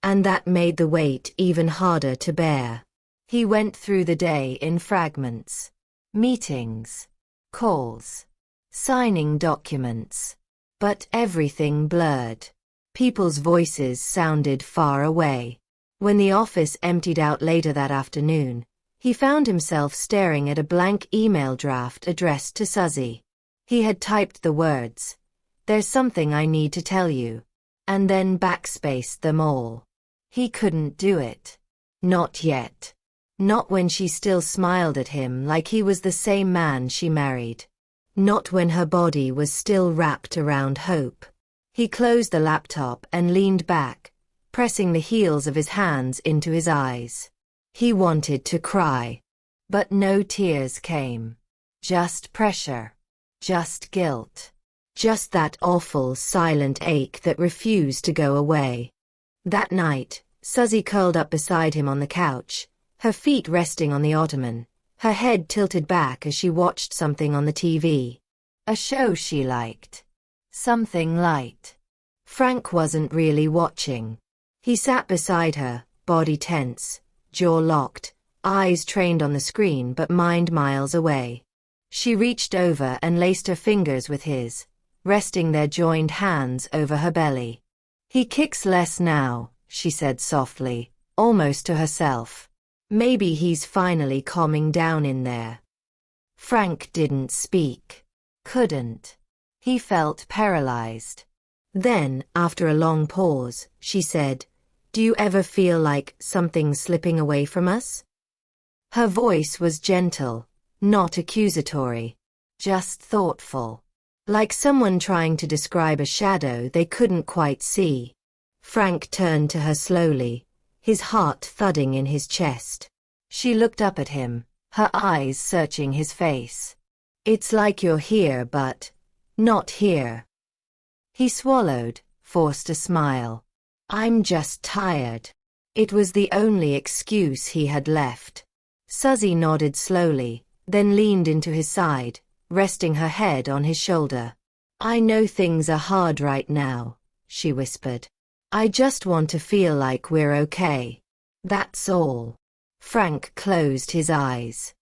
And that made the weight even harder to bear. He went through the day in fragments. Meetings. Calls. Signing documents. But everything blurred. People's voices sounded far away. When the office emptied out later that afternoon, he found himself staring at a blank email draft addressed to Suzzy. He had typed the words, "There's something I need to tell you," and then backspaced them all. He couldn't do it. Not yet. Not when she still smiled at him like he was the same man she married. Not when her body was still wrapped around hope. He closed the laptop and leaned back, pressing the heels of his hands into his eyes. He wanted to cry. But no tears came. Just pressure. Just guilt. Just that awful silent ache that refused to go away. That night, Suzzy curled up beside him on the couch, her feet resting on the ottoman, her head tilted back as she watched something on the TV. A show she liked. Something light. Frank wasn't really watching. He sat beside her, body tense, jaw locked, eyes trained on the screen but mind miles away. She reached over and laced her fingers with his, resting their joined hands over her belly. "He kicks less now," she said softly, almost to herself. "Maybe he's finally calming down in there." Frank didn't speak. Couldn't. He felt paralyzed. Then, after a long pause, she said, "Do you ever feel like something's slipping away from us?" Her voice was gentle, not accusatory, just thoughtful. Like someone trying to describe a shadow they couldn't quite see. Frank turned to her slowly, his heart thudding in his chest. She looked up at him, her eyes searching his face. "It's like you're here but not here." He swallowed, forced a smile. I'm just tired. It was the only excuse he had left. Suzzy nodded slowly, then leaned into his side, resting her head on his shoulder. I know things are hard right now, she whispered. I just want to feel like we're okay. That's all. Frank closed his eyes.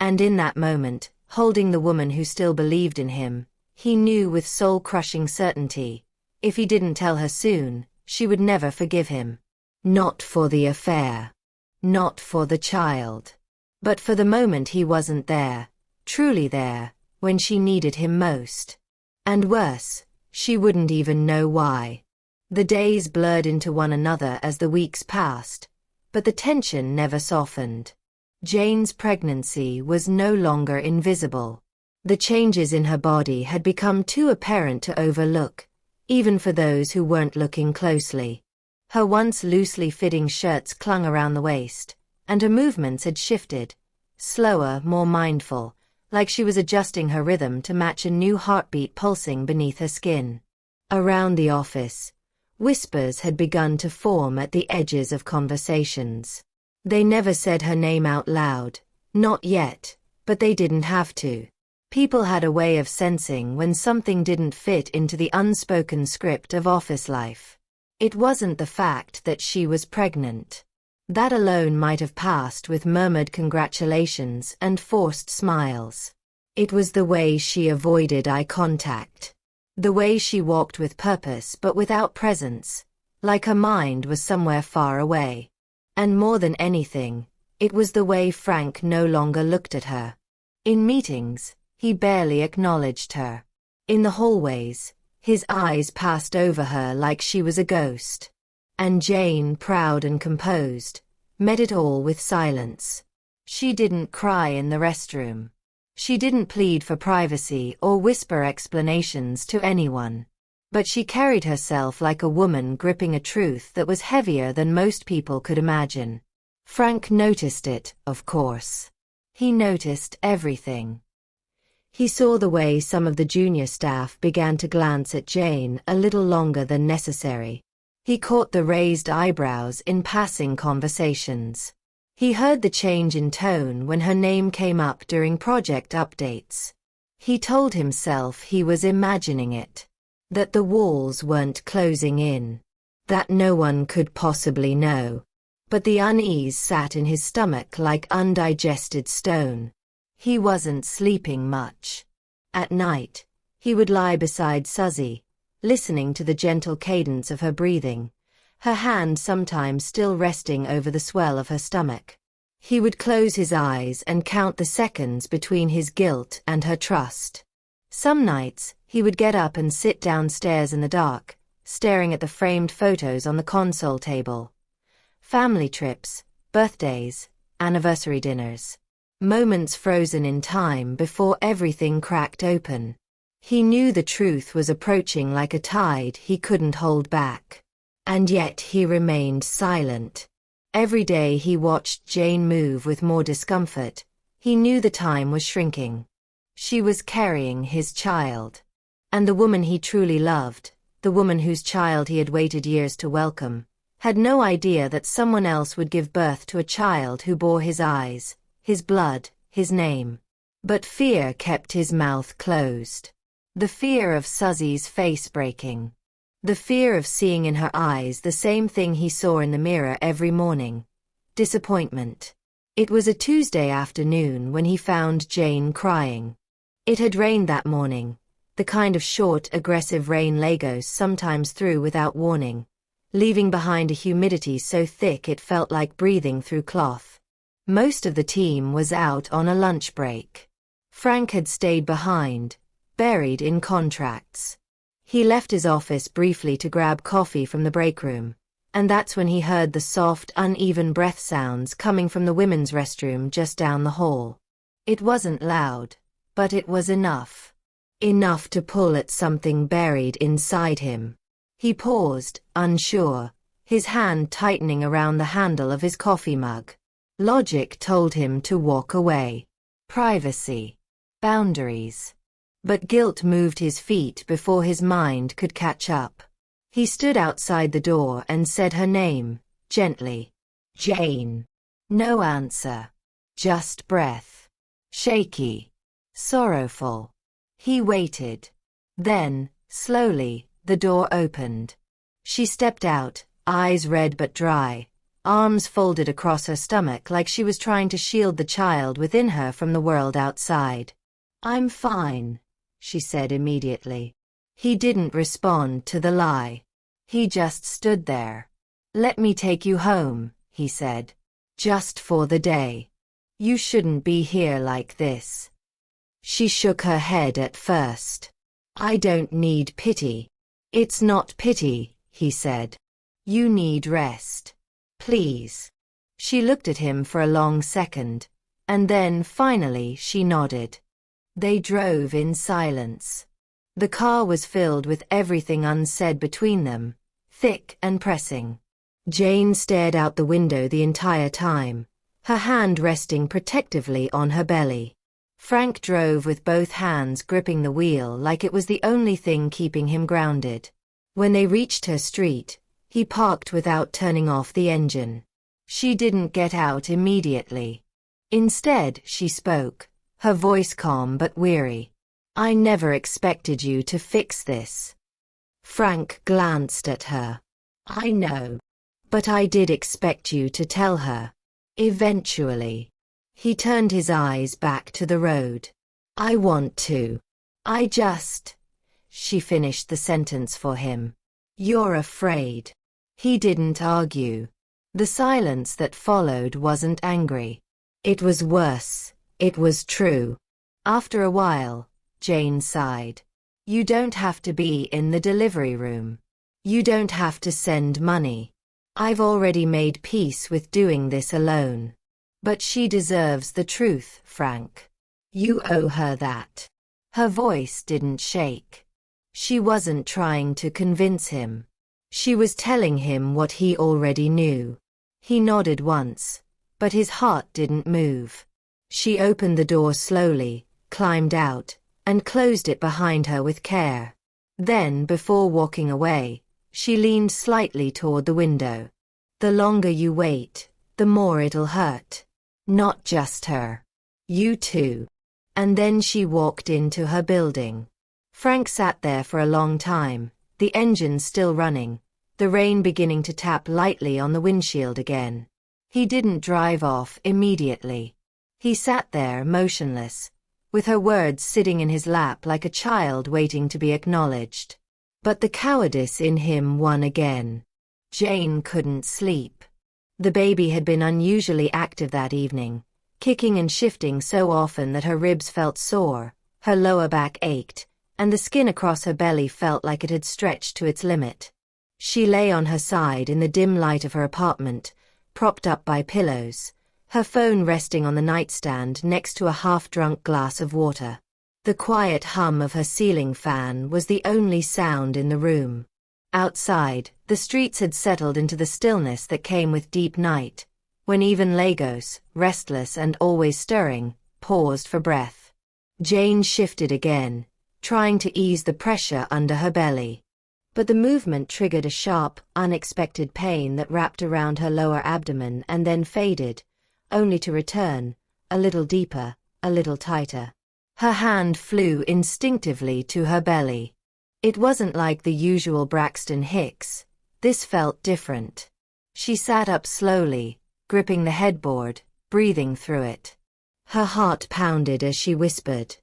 And in that moment, holding the woman who still believed in him, he knew with soul-crushing certainty, if he didn't tell her soon, she would never forgive him. Not for the affair. Not for the child. But for the moment he wasn't there, truly there, when she needed him most. And worse, she wouldn't even know why. The days blurred into one another as the weeks passed, but the tension never softened. Jane's pregnancy was no longer invisible. The changes in her body had become too apparent to overlook, even for those who weren't looking closely. Her once loosely fitting shirts clung around the waist, and her movements had shifted, slower, more mindful, like she was adjusting her rhythm to match a new heartbeat pulsing beneath her skin. Around the office, whispers had begun to form at the edges of conversations. They never said her name out loud, not yet, but they didn't have to. People had a way of sensing when something didn't fit into the unspoken script of office life. It wasn't the fact that she was pregnant. That alone might have passed with murmured congratulations and forced smiles. It was the way she avoided eye contact. The way she walked with purpose but without presence, like her mind was somewhere far away. And more than anything, it was the way Frank no longer looked at her. In meetings, he barely acknowledged her. In the hallways, his eyes passed over her like she was a ghost. And Jane, proud and composed, met it all with silence. She didn't cry in the restroom. She didn't plead for privacy or whisper explanations to anyone. But she carried herself like a woman gripping a truth that was heavier than most people could imagine. Frank noticed it, of course. He noticed everything. He saw the way some of the junior staff began to glance at Jane a little longer than necessary. He caught the raised eyebrows in passing conversations. He heard the change in tone when her name came up during project updates. He told himself he was imagining it. That the walls weren't closing in. That no one could possibly know. But the unease sat in his stomach like undigested stone. He wasn't sleeping much. At night, he would lie beside Suzzy, listening to the gentle cadence of her breathing, her hand sometimes still resting over the swell of her stomach. He would close his eyes and count the seconds between his guilt and her trust. Some nights, he would get up and sit downstairs in the dark, staring at the framed photos on the console table. Family trips, birthdays, anniversary dinners. Moments frozen in time before everything cracked open. He knew the truth was approaching like a tide he couldn't hold back. And yet he remained silent. Every day he watched Jane move with more discomfort. He knew the time was shrinking. She was carrying his child. And the woman he truly loved, the woman whose child he had waited years to welcome, had no idea that someone else would give birth to a child who bore his eyes, his blood, his name. But fear kept his mouth closed. The fear of Suzzy's face breaking. The fear of seeing in her eyes the same thing he saw in the mirror every morning. Disappointment. It was a Tuesday afternoon when he found Jane crying. It had rained that morning, the kind of short, aggressive rain Lagos sometimes threw without warning, leaving behind a humidity so thick it felt like breathing through cloth. Most of the team was out on a lunch break. Frank had stayed behind, buried in contracts. He left his office briefly to grab coffee from the break room, and that's when he heard the soft, uneven breath sounds coming from the women's restroom just down the hall. It wasn't loud, but it was enough. Enough to pull at something buried inside him. He paused, unsure, his hand tightening around the handle of his coffee mug. Logic told him to walk away. Privacy. Boundaries. But guilt moved his feet before his mind could catch up. He stood outside the door and said her name, gently. Jane. No answer. Just breath. Shaky. Sorrowful. He waited. Then, slowly, the door opened. She stepped out, eyes red but dry, arms folded across her stomach like she was trying to shield the child within her from the world outside. I'm fine, she said immediately. He didn't respond to the lie. He just stood there. Let me take you home, he said. Just for the day. You shouldn't be here like this. She shook her head at first. I don't need pity. It's not pity, he said. You need rest. Please. She looked at him for a long second, and then finally she nodded. They drove in silence. The car was filled with everything unsaid between them, thick and pressing. Jane stared out the window the entire time, her hand resting protectively on her belly. Frank drove with both hands gripping the wheel like it was the only thing keeping him grounded. When they reached her street, he parked without turning off the engine. She didn't get out immediately. Instead, she spoke, her voice calm but weary. I never expected you to fix this. Frank glanced at her. I know. But I did expect you to tell her. Eventually. He turned his eyes back to the road. I want to. She finished the sentence for him. You're afraid. He didn't argue. The silence that followed wasn't angry. It was worse. It was true. After a while, Jane sighed. You don't have to be in the delivery room. You don't have to send money. I've already made peace with doing this alone. But she deserves the truth, Frank. You owe her that. Her voice didn't shake. She wasn't trying to convince him. She was telling him what he already knew. He nodded once, but his heart didn't move. She opened the door slowly, climbed out, and closed it behind her with care. Then, before walking away, she leaned slightly toward the window. The longer you wait, the more it'll hurt. Not just her. You too. And then she walked into her building. Frank sat there for a long time, the engine still running, the rain beginning to tap lightly on the windshield again. He didn't drive off immediately. He sat there motionless, with her words sitting in his lap like a child waiting to be acknowledged. But the cowardice in him won again. Jane couldn't sleep. The baby had been unusually active that evening, kicking and shifting so often that her ribs felt sore, her lower back ached, and the skin across her belly felt like it had stretched to its limit. She lay on her side in the dim light of her apartment, propped up by pillows, her phone resting on the nightstand next to a half-drunk glass of water. The quiet hum of her ceiling fan was the only sound in the room. Outside, the streets had settled into the stillness that came with deep night, when even Lagos, restless and always stirring, paused for breath. Jane shifted again, trying to ease the pressure under her belly. But the movement triggered a sharp, unexpected pain that wrapped around her lower abdomen and then faded, only to return, a little deeper, a little tighter. Her hand flew instinctively to her belly. It wasn't like the usual Braxton Hicks. This felt different. She sat up slowly, gripping the headboard, breathing through it. Her heart pounded as she whispered,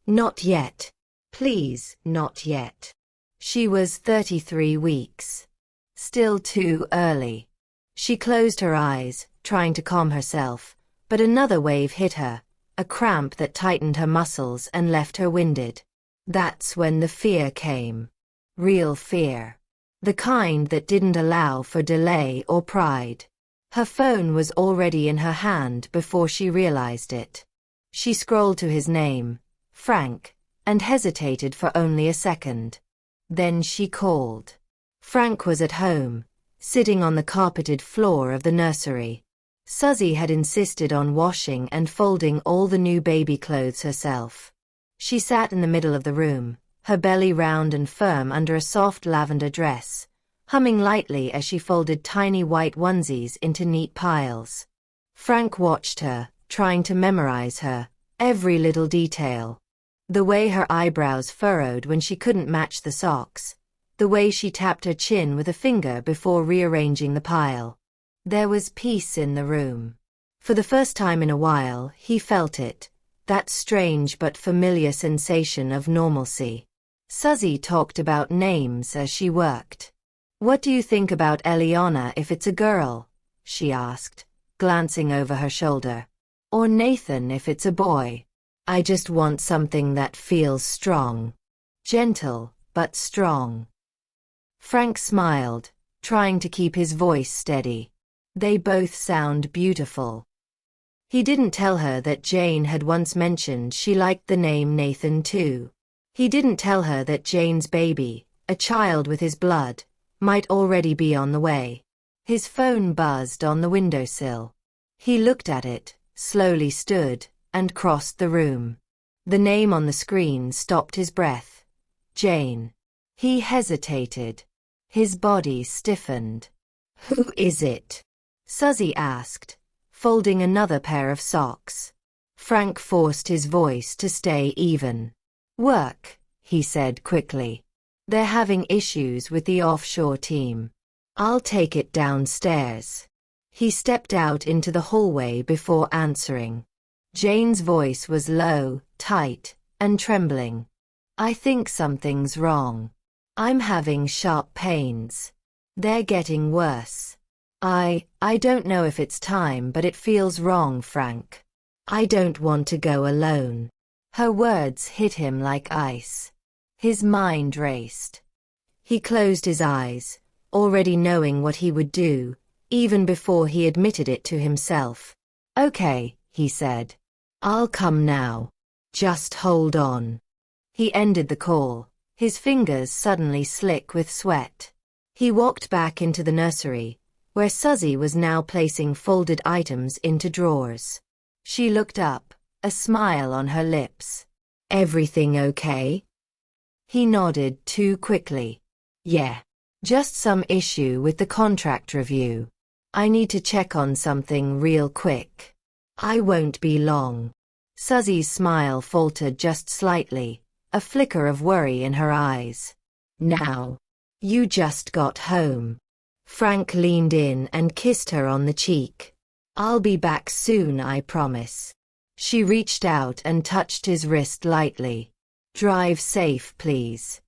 "Not yet. Please, not yet." She was 33 weeks. Still too early. She closed her eyes, trying to calm herself, but another wave hit her, a cramp that tightened her muscles and left her winded. That's when the fear came. Real fear. The kind that didn't allow for delay or pride. Her phone was already in her hand before she realized it. She scrolled to his name, Frank, and hesitated for only a second. Then she called. Frank was at home, sitting on the carpeted floor of the nursery. Suzzy had insisted on washing and folding all the new baby clothes herself. She sat in the middle of the room, her belly round and firm under a soft lavender dress, humming lightly as she folded tiny white onesies into neat piles. Frank watched her, trying to memorize her every little detail. The way her eyebrows furrowed when she couldn't match the socks, the way she tapped her chin with a finger before rearranging the pile. There was peace in the room. For the first time in a while, he felt it, that strange but familiar sensation of normalcy. Suzzy talked about names as she worked. "What do you think about Eliana if it's a girl?" she asked, glancing over her shoulder. "Or Nathan if it's a boy? I just want something that feels strong. Gentle, but strong." Frank smiled, trying to keep his voice steady. "They both sound beautiful." He didn't tell her that Jane had once mentioned she liked the name Nathan too. He didn't tell her that Jane's baby, a child with his blood, might already be on the way. His phone buzzed on the windowsill. He looked at it, slowly stood, and crossed the room. The name on the screen stopped his breath. Jane. He hesitated. His body stiffened. "Who is it?" Suzzy asked, folding another pair of socks. Frank forced his voice to stay even. "Work," he said quickly. "They're having issues with the offshore team. I'll take it downstairs." He stepped out into the hallway before answering. Jane's voice was low, tight, and trembling. "I think something's wrong. I'm having sharp pains. They're getting worse. I don't know if it's time, but it feels wrong, Frank. I don't want to go alone." Her words hit him like ice. His mind raced. He closed his eyes, already knowing what he would do, even before he admitted it to himself. "Okay," he said. "I'll come now. Just hold on." He ended the call, his fingers suddenly slick with sweat. He walked back into the nursery, where Suzzy was now placing folded items into drawers. She looked up, a smile on her lips. "Everything okay?" He nodded too quickly. "Yeah. Just some issue with the contract review. I need to check on something real quick. I won't be long." Suzzy's smile faltered just slightly, a flicker of worry in her eyes. "Now. You just got home." Frank leaned in and kissed her on the cheek. "I'll be back soon, I promise." She reached out and touched his wrist lightly. "Drive safe, please."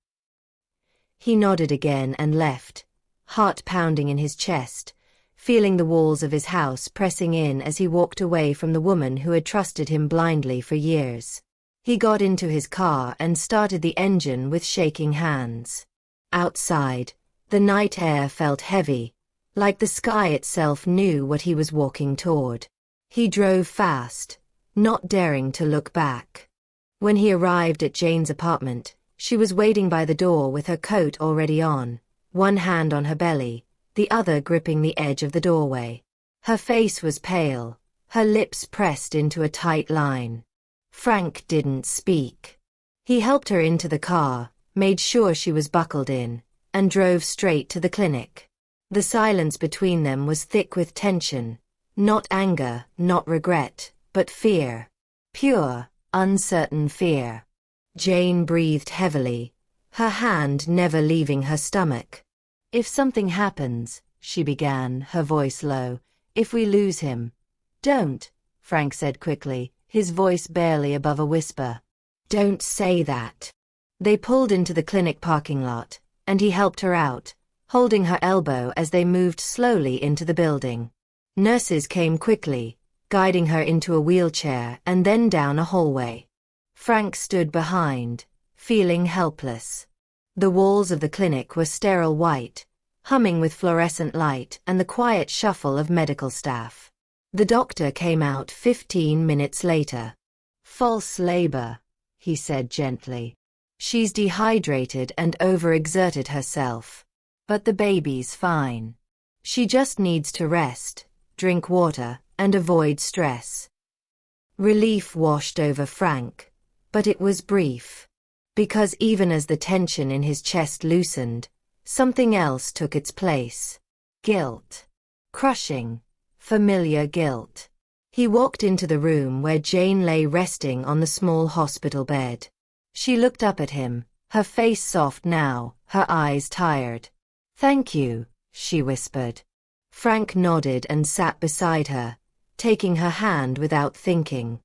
He nodded again and left, heart pounding in his chest, feeling the walls of his house pressing in as he walked away from the woman who had trusted him blindly for years. He got into his car and started the engine with shaking hands. Outside, the night air felt heavy, like the sky itself knew what he was walking toward. He drove fast, not daring to look back. When he arrived at Jane's apartment, she was waiting by the door with her coat already on, one hand on her belly, the other gripping the edge of the doorway. Her face was pale, her lips pressed into a tight line. Frank didn't speak. He helped her into the car, made sure she was buckled in, and drove straight to the clinic. The silence between them was thick with tension, not anger, not regret, but fear. Pure, uncertain fear. Jane breathed heavily, her hand never leaving her stomach. "If something happens," she began, her voice low, "if we lose him." "Don't," Frank said quickly, his voice barely above a whisper. "Don't say that." They pulled into the clinic parking lot, and he helped her out, holding her elbow as they moved slowly into the building. Nurses came quickly, guiding her into a wheelchair and then down a hallway. Frank stood behind, feeling helpless. The walls of the clinic were sterile white, humming with fluorescent light and the quiet shuffle of medical staff. The doctor came out 15 minutes later. "False labor," he said gently. "She's dehydrated and overexerted herself. But the baby's fine. She just needs to rest, drink water, and avoid stress." Relief washed over Frank, But it was brief. Because even as the tension in his chest loosened, something else took its place. Guilt. Crushing, familiar guilt. He walked into the room where Jane lay resting on the small hospital bed. She looked up at him, her face soft now, her eyes tired. "Thank you," she whispered. Frank nodded and sat beside her, taking her hand without thinking.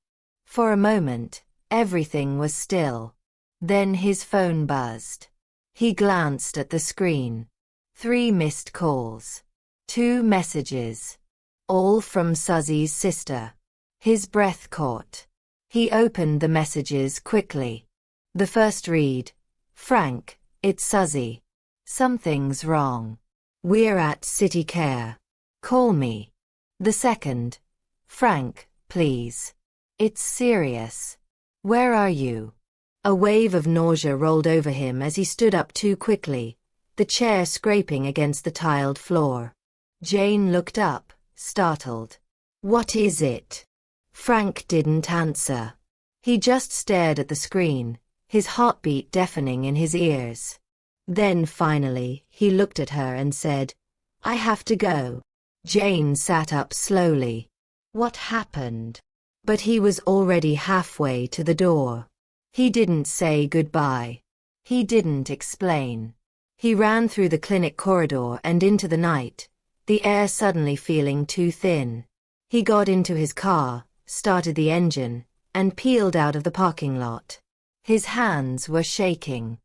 For a moment, everything was still. Then his phone buzzed. He glanced at the screen. 3 missed calls. 2 messages. All from Suzzy's sister. His breath caught. He opened the messages quickly. The first read, "Frank, it's Suzzy. Something's wrong. We're at City Care. Call me." The second, "Frank, please. It's serious. Where are you?" A wave of nausea rolled over him as he stood up too quickly, the chair scraping against the tiled floor. Jane looked up, startled. "What is it?" Frank didn't answer. He just stared at the screen, his heartbeat deafening in his ears. Then finally, he looked at her and said, "I have to go." Jane sat up slowly. What happened? But he was already halfway to the door. He didn't say goodbye. He didn't explain. He ran through the clinic corridor and into the night, the air suddenly feeling too thin. He got into his car, started the engine, and peeled out of the parking lot. His hands were shaking.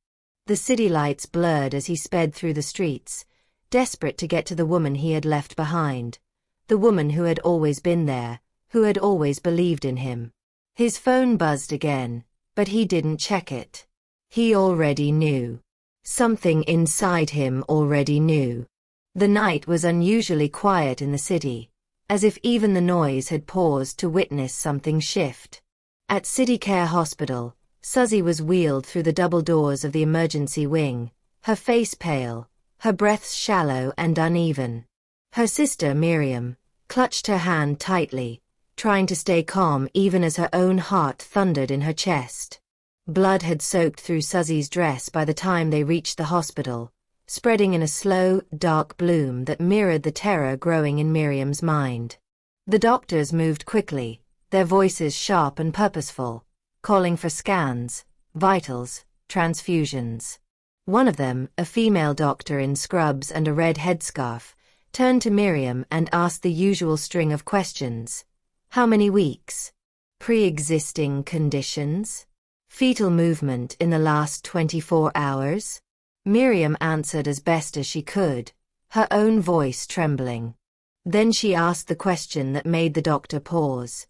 The city lights blurred as he sped through the streets, desperate to get to the woman he had left behind, the woman who had always been there, who had always believed in him. His phone buzzed again, but he didn't check it. He already knew. Something inside him already knew. The night was unusually quiet in the city, as if even the noise had paused to witness something shift. At City Care Hospital, Suzzy was wheeled through the double doors of the emergency wing, her face pale, her breaths shallow and uneven. Her sister, Miriam, clutched her hand tightly, trying to stay calm even as her own heart thundered in her chest. Blood had soaked through Suzzy's dress by the time they reached the hospital, spreading in a slow, dark bloom that mirrored the terror growing in Miriam's mind. The doctors moved quickly, their voices sharp and purposeful, calling for scans, vitals, transfusions. One of them, a female doctor in scrubs and a red headscarf, turned to Miriam and asked the usual string of questions. How many weeks? Pre-existing conditions? Fetal movement in the last 24 hours? Miriam answered as best as she could, her own voice trembling. Then she asked the question that made the doctor pause.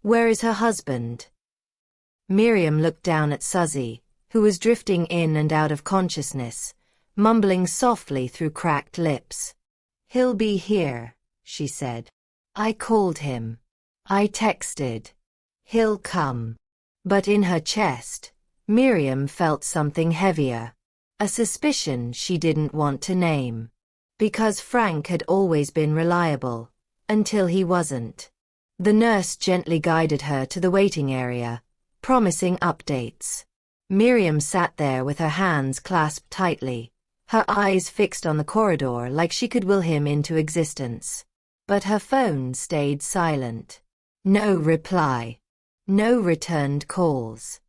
Where is her husband? Miriam looked down at Suzzy, who was drifting in and out of consciousness, mumbling softly through cracked lips. He'll be here, she said. I called him. I texted. He'll come. But in her chest, Miriam felt something heavier. A suspicion she didn't want to name. Because Frank had always been reliable, until he wasn't. The nurse gently guided her to the waiting area, promising updates. Miriam sat there with her hands clasped tightly, her eyes fixed on the corridor like she could will him into existence. But her phone stayed silent. No reply. No returned calls.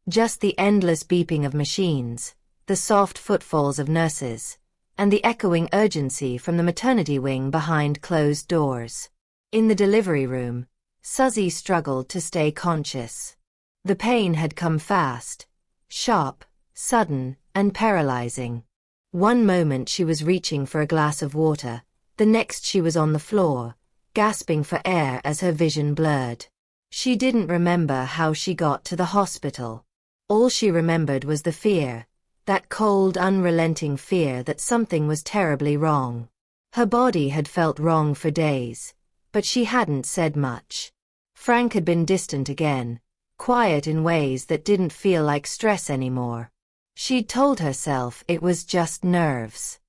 Just the endless beeping of machines, the soft footfalls of nurses, and the echoing urgency from the maternity wing behind closed doors. In the delivery room, Suzzy struggled to stay conscious. The pain had come fast, sharp, sudden, and paralyzing. One moment she was reaching for a glass of water, the next she was on the floor, gasping for air as her vision blurred. She didn't remember how she got to the hospital. All she remembered was the fear, that cold, unrelenting fear that something was terribly wrong. Her body had felt wrong for days, but she hadn't said much. Frank had been distant again, quiet in ways that didn't feel like stress anymore. She'd told herself it was just nerves.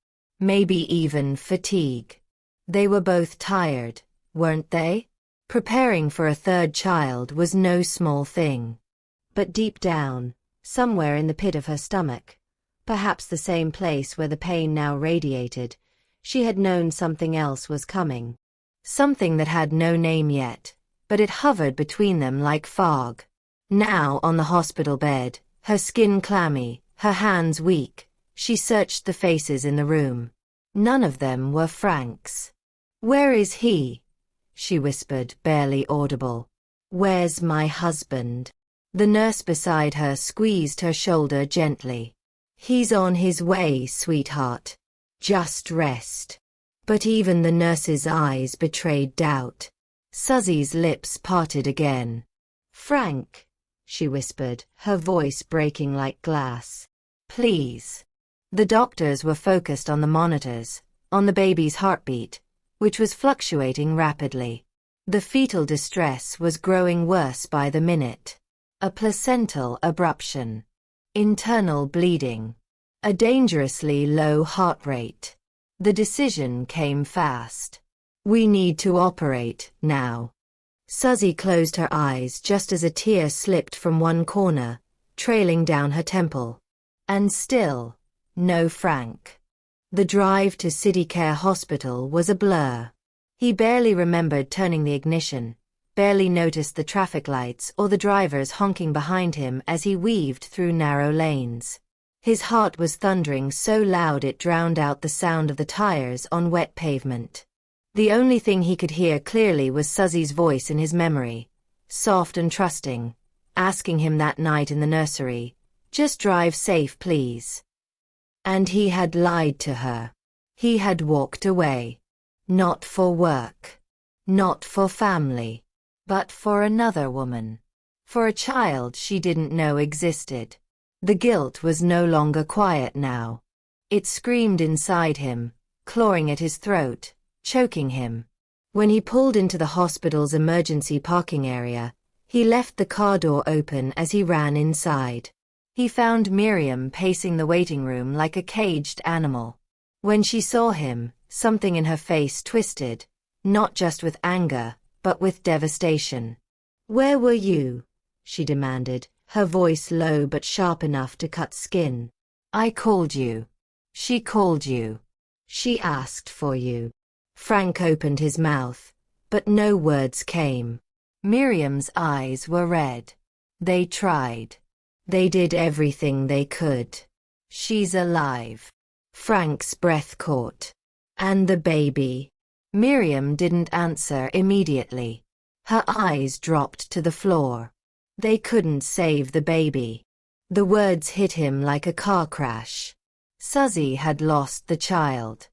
Maybe even fatigue. They were both tired, weren't they? Preparing for a third child was no small thing. But deep down, somewhere in the pit of her stomach, perhaps the same place where the pain now radiated, she had known something else was coming. Something that had no name yet, but it hovered between them like fog. Now on the hospital bed, her skin clammy, her hands weak, she searched the faces in the room. None of them were Frank's. "Where is he?" she whispered, barely audible. "Where's my husband?" The nurse beside her squeezed her shoulder gently. "He's on his way, sweetheart. Just rest." But even the nurse's eyes betrayed doubt. Suzzy's lips parted again. "Frank," she whispered, her voice breaking like glass. "Please." The doctors were focused on the monitors, on the baby's heartbeat, which was fluctuating rapidly. The fetal distress was growing worse by the minute. A placental abruption. Internal bleeding. A dangerously low heart rate. The decision came fast. "We need to operate, now." Suzzy closed her eyes just as a tear slipped from one corner, trailing down her temple. And still, no Frank. The drive to City Care Hospital was a blur. He barely remembered turning the ignition, barely noticed the traffic lights or the drivers honking behind him as he weaved through narrow lanes. His heart was thundering so loud it drowned out the sound of the tires on wet pavement. The only thing he could hear clearly was Suzzy's voice in his memory, soft and trusting, asking him that night in the nursery, "Just drive safe, please." And he had lied to her. He had walked away. Not for work. Not for family. But for another woman. For a child she didn't know existed. The guilt was no longer quiet now. It screamed inside him, clawing at his throat, choking him. When he pulled into the hospital's emergency parking area, he left the car door open as he ran inside. He found Miriam pacing the waiting room like a caged animal. When she saw him, something in her face twisted, not just with anger, but with devastation. "Where were you?" she demanded, her voice low but sharp enough to cut skin. "I called you. She called you. She asked for you." Frank opened his mouth, but no words came. Miriam's eyes were red. They tried. They did everything they could. "She's alive." Frank's breath caught. "And the baby?" Miriam didn't answer immediately. Her eyes dropped to the floor. They couldn't save the baby. The words hit him like a car crash. Suzzy had lost the child.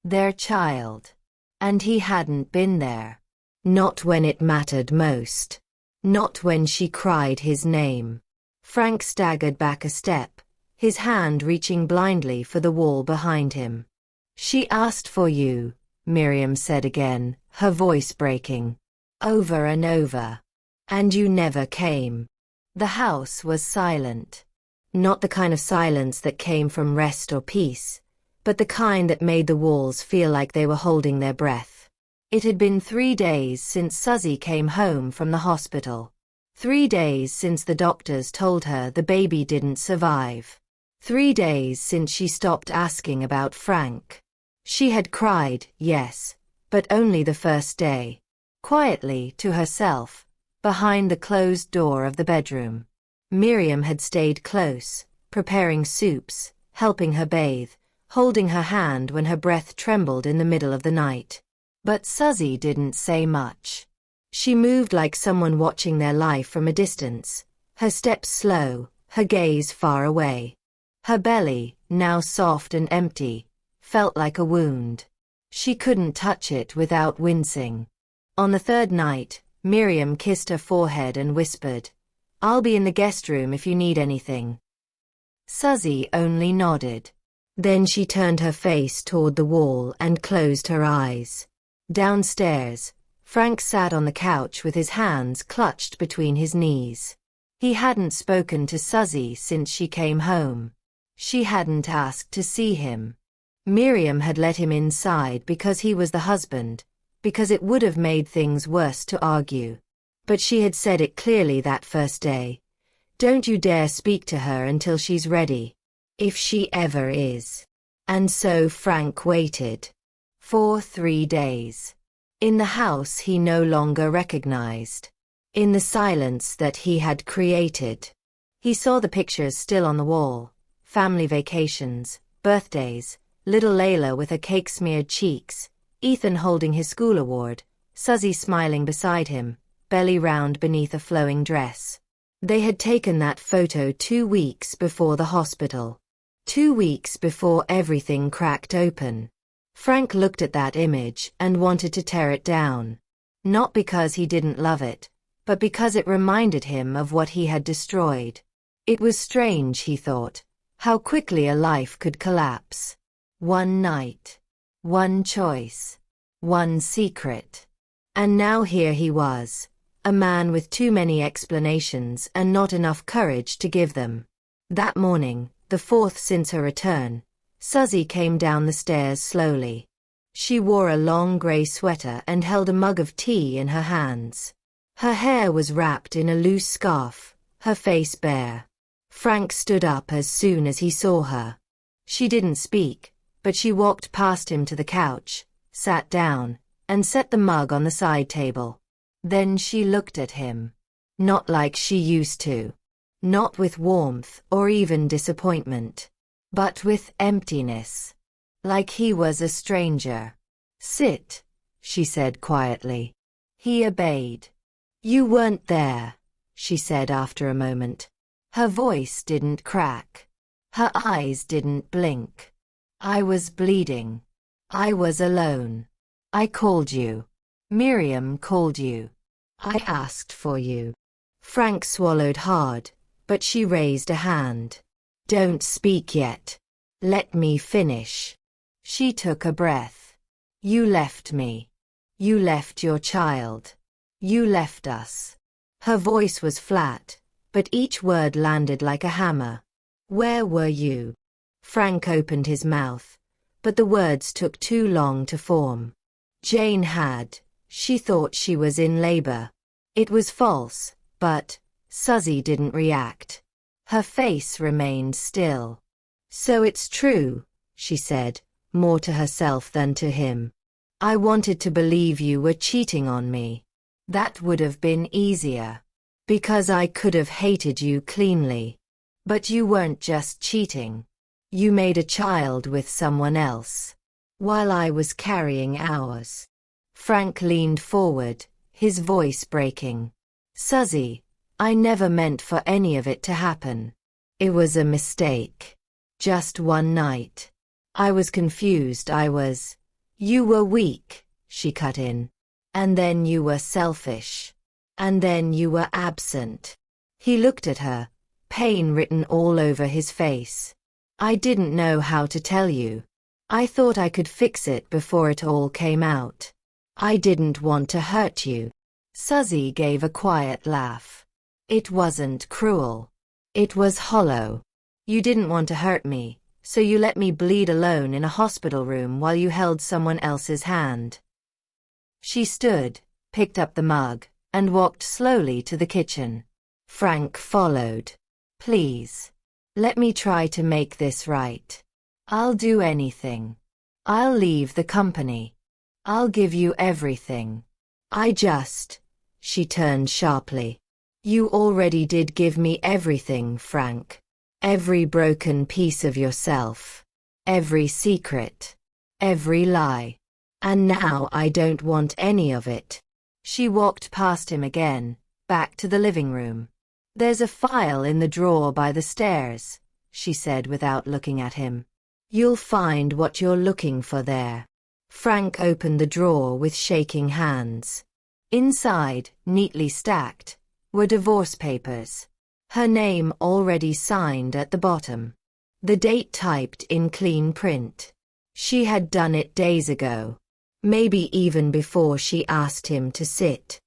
Their child. And he hadn't been there. Not when it mattered most. Not when she cried his name. Frank staggered back a step, his hand reaching blindly for the wall behind him. "She asked for you," Miriam said again, her voice breaking. "Over and over. And you never came." The house was silent. Not the kind of silence that came from rest or peace, but the kind that made the walls feel like they were holding their breath. It had been 3 days since Suzzy came home from the hospital. 3 days since the doctors told her the baby didn't survive. 3 days since she stopped asking about Frank. She had cried, yes, but only the first day. Quietly, to herself, behind the closed door of the bedroom. Miriam had stayed close, preparing soups, helping her bathe, holding her hand when her breath trembled in the middle of the night. But Suzzy didn't say much. She moved like someone watching their life from a distance, her steps slow, her gaze far away. Her belly, now soft and empty, felt like a wound. She couldn't touch it without wincing. On the third night, Miriam kissed her forehead and whispered, "I'll be in the guest room if you need anything." Suzzy only nodded. Then she turned her face toward the wall and closed her eyes. Downstairs, Frank sat on the couch with his hands clutched between his knees. He hadn't spoken to Suzzy since she came home. She hadn't asked to see him. Miriam had let him inside because he was the husband, because it would have made things worse to argue. But she had said it clearly that first day. Don't you dare speak to her until she's ready. If she ever is. And so Frank waited. For 3 days. In the house he no longer recognized. In the silence that he had created. He saw the pictures still on the wall. Family vacations, birthdays, little Layla with her cake-smeared cheeks, Ethan holding his school award, Suzzy smiling beside him, belly round beneath a flowing dress. They had taken that photo 2 weeks before the hospital. 2 weeks before everything cracked open. Frank looked at that image and wanted to tear it down. Not because he didn't love it, but because it reminded him of what he had destroyed. It was strange, he thought, how quickly a life could collapse. One night. One choice. One secret. And now here he was, a man with too many explanations and not enough courage to give them. That morning, the 4th since her return, Suzzy came down the stairs slowly. She wore a long grey sweater and held a mug of tea in her hands. Her hair was wrapped in a loose scarf, her face bare. Frank stood up as soon as he saw her. She didn't speak, but she walked past him to the couch, sat down, and set the mug on the side table. Then she looked at him. Not like she used to. Not with warmth or even disappointment. But with emptiness. Like he was a stranger. Sit, she said quietly. He obeyed. You weren't there, she said after a moment. Her voice didn't crack. Her eyes didn't blink. I was bleeding. I was alone. I called you. Miriam called you. I asked for you. Frank swallowed hard, but she raised a hand. Don't speak yet. Let me finish. She took a breath. You left me. You left your child. You left us. Her voice was flat, but each word landed like a hammer. Where were you? Frank opened his mouth, but the words took too long to form. Jane had. She thought she was in labor. It was false, but Suzzy didn't react. Her face remained still. So it's true, she said, more to herself than to him. I wanted to believe you were cheating on me. That would have been easier. Because I could have hated you cleanly. But you weren't just cheating. You made a child with someone else. While I was carrying ours. Frank leaned forward, his voice breaking. Suzzy, I never meant for any of it to happen. It was a mistake. Just one night. I was confused. You were weak, she cut in. And then you were selfish. And then you were absent. He looked at her, pain written all over his face. I didn't know how to tell you. I thought I could fix it before it all came out. I didn't want to hurt you. Suzzy gave a quiet laugh. It wasn't cruel. It was hollow. You didn't want to hurt me, so you let me bleed alone in a hospital room while you held someone else's hand. She stood, picked up the mug, and walked slowly to the kitchen. Frank followed. Please. Let me try to make this right. I'll do anything. I'll leave the company. I'll give you everything. She turned sharply. You already did give me everything, Frank. Every broken piece of yourself. Every secret. Every lie. And now I don't want any of it. She walked past him again, back to the living room. There's a file in the drawer by the stairs, she said without looking at him. You'll find what you're looking for there. Frank opened the drawer with shaking hands. Inside, neatly stacked, were divorce papers. Her name already signed at the bottom. The date typed in clean print. She had done it days ago. Maybe even before she asked him to sit.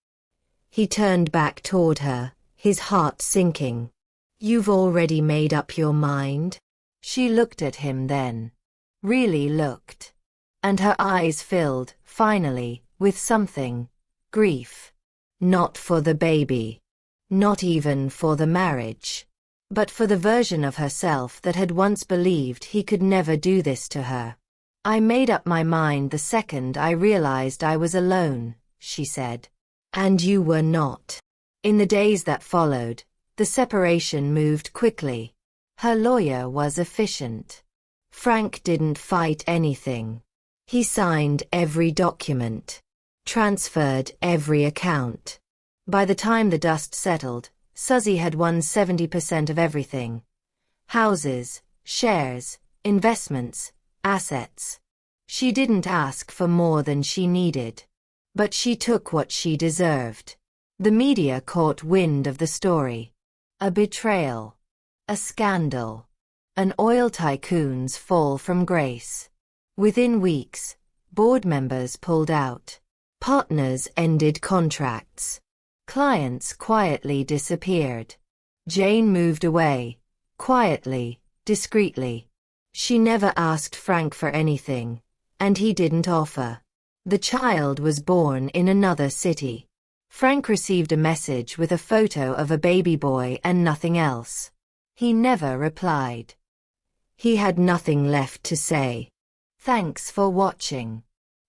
He turned back toward her, his heart sinking. You've already made up your mind? She looked at him then. Really looked. And her eyes filled, finally, with something. Grief. Not for the baby. Not even for the marriage. But for the version of herself that had once believed he could never do this to her. I made up my mind the second I realized I was alone, she said. And you were not. In the days that followed, the separation moved quickly. Her lawyer was efficient. Frank didn't fight anything. He signed every document, transferred every account. By the time the dust settled, Suzzy had won 70% of everything. Houses, shares, investments, assets. She didn't ask for more than she needed. But she took what she deserved. The media caught wind of the story. A betrayal. A scandal. An oil tycoon's fall from grace. Within weeks, board members pulled out. Partners ended contracts. Clients quietly disappeared. Jane moved away, quietly, discreetly. She never asked Frank for anything, and he didn't offer. The child was born in another city. Frank received a message with a photo of a baby boy and nothing else. He never replied. He had nothing left to say. Thanks for watching.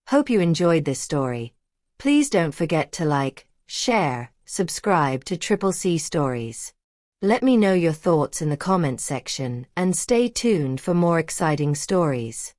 Hope you enjoyed this story. Please don't forget to like, share, subscribe to CCC Stories. Let me know your thoughts in the comments section and stay tuned for more exciting stories.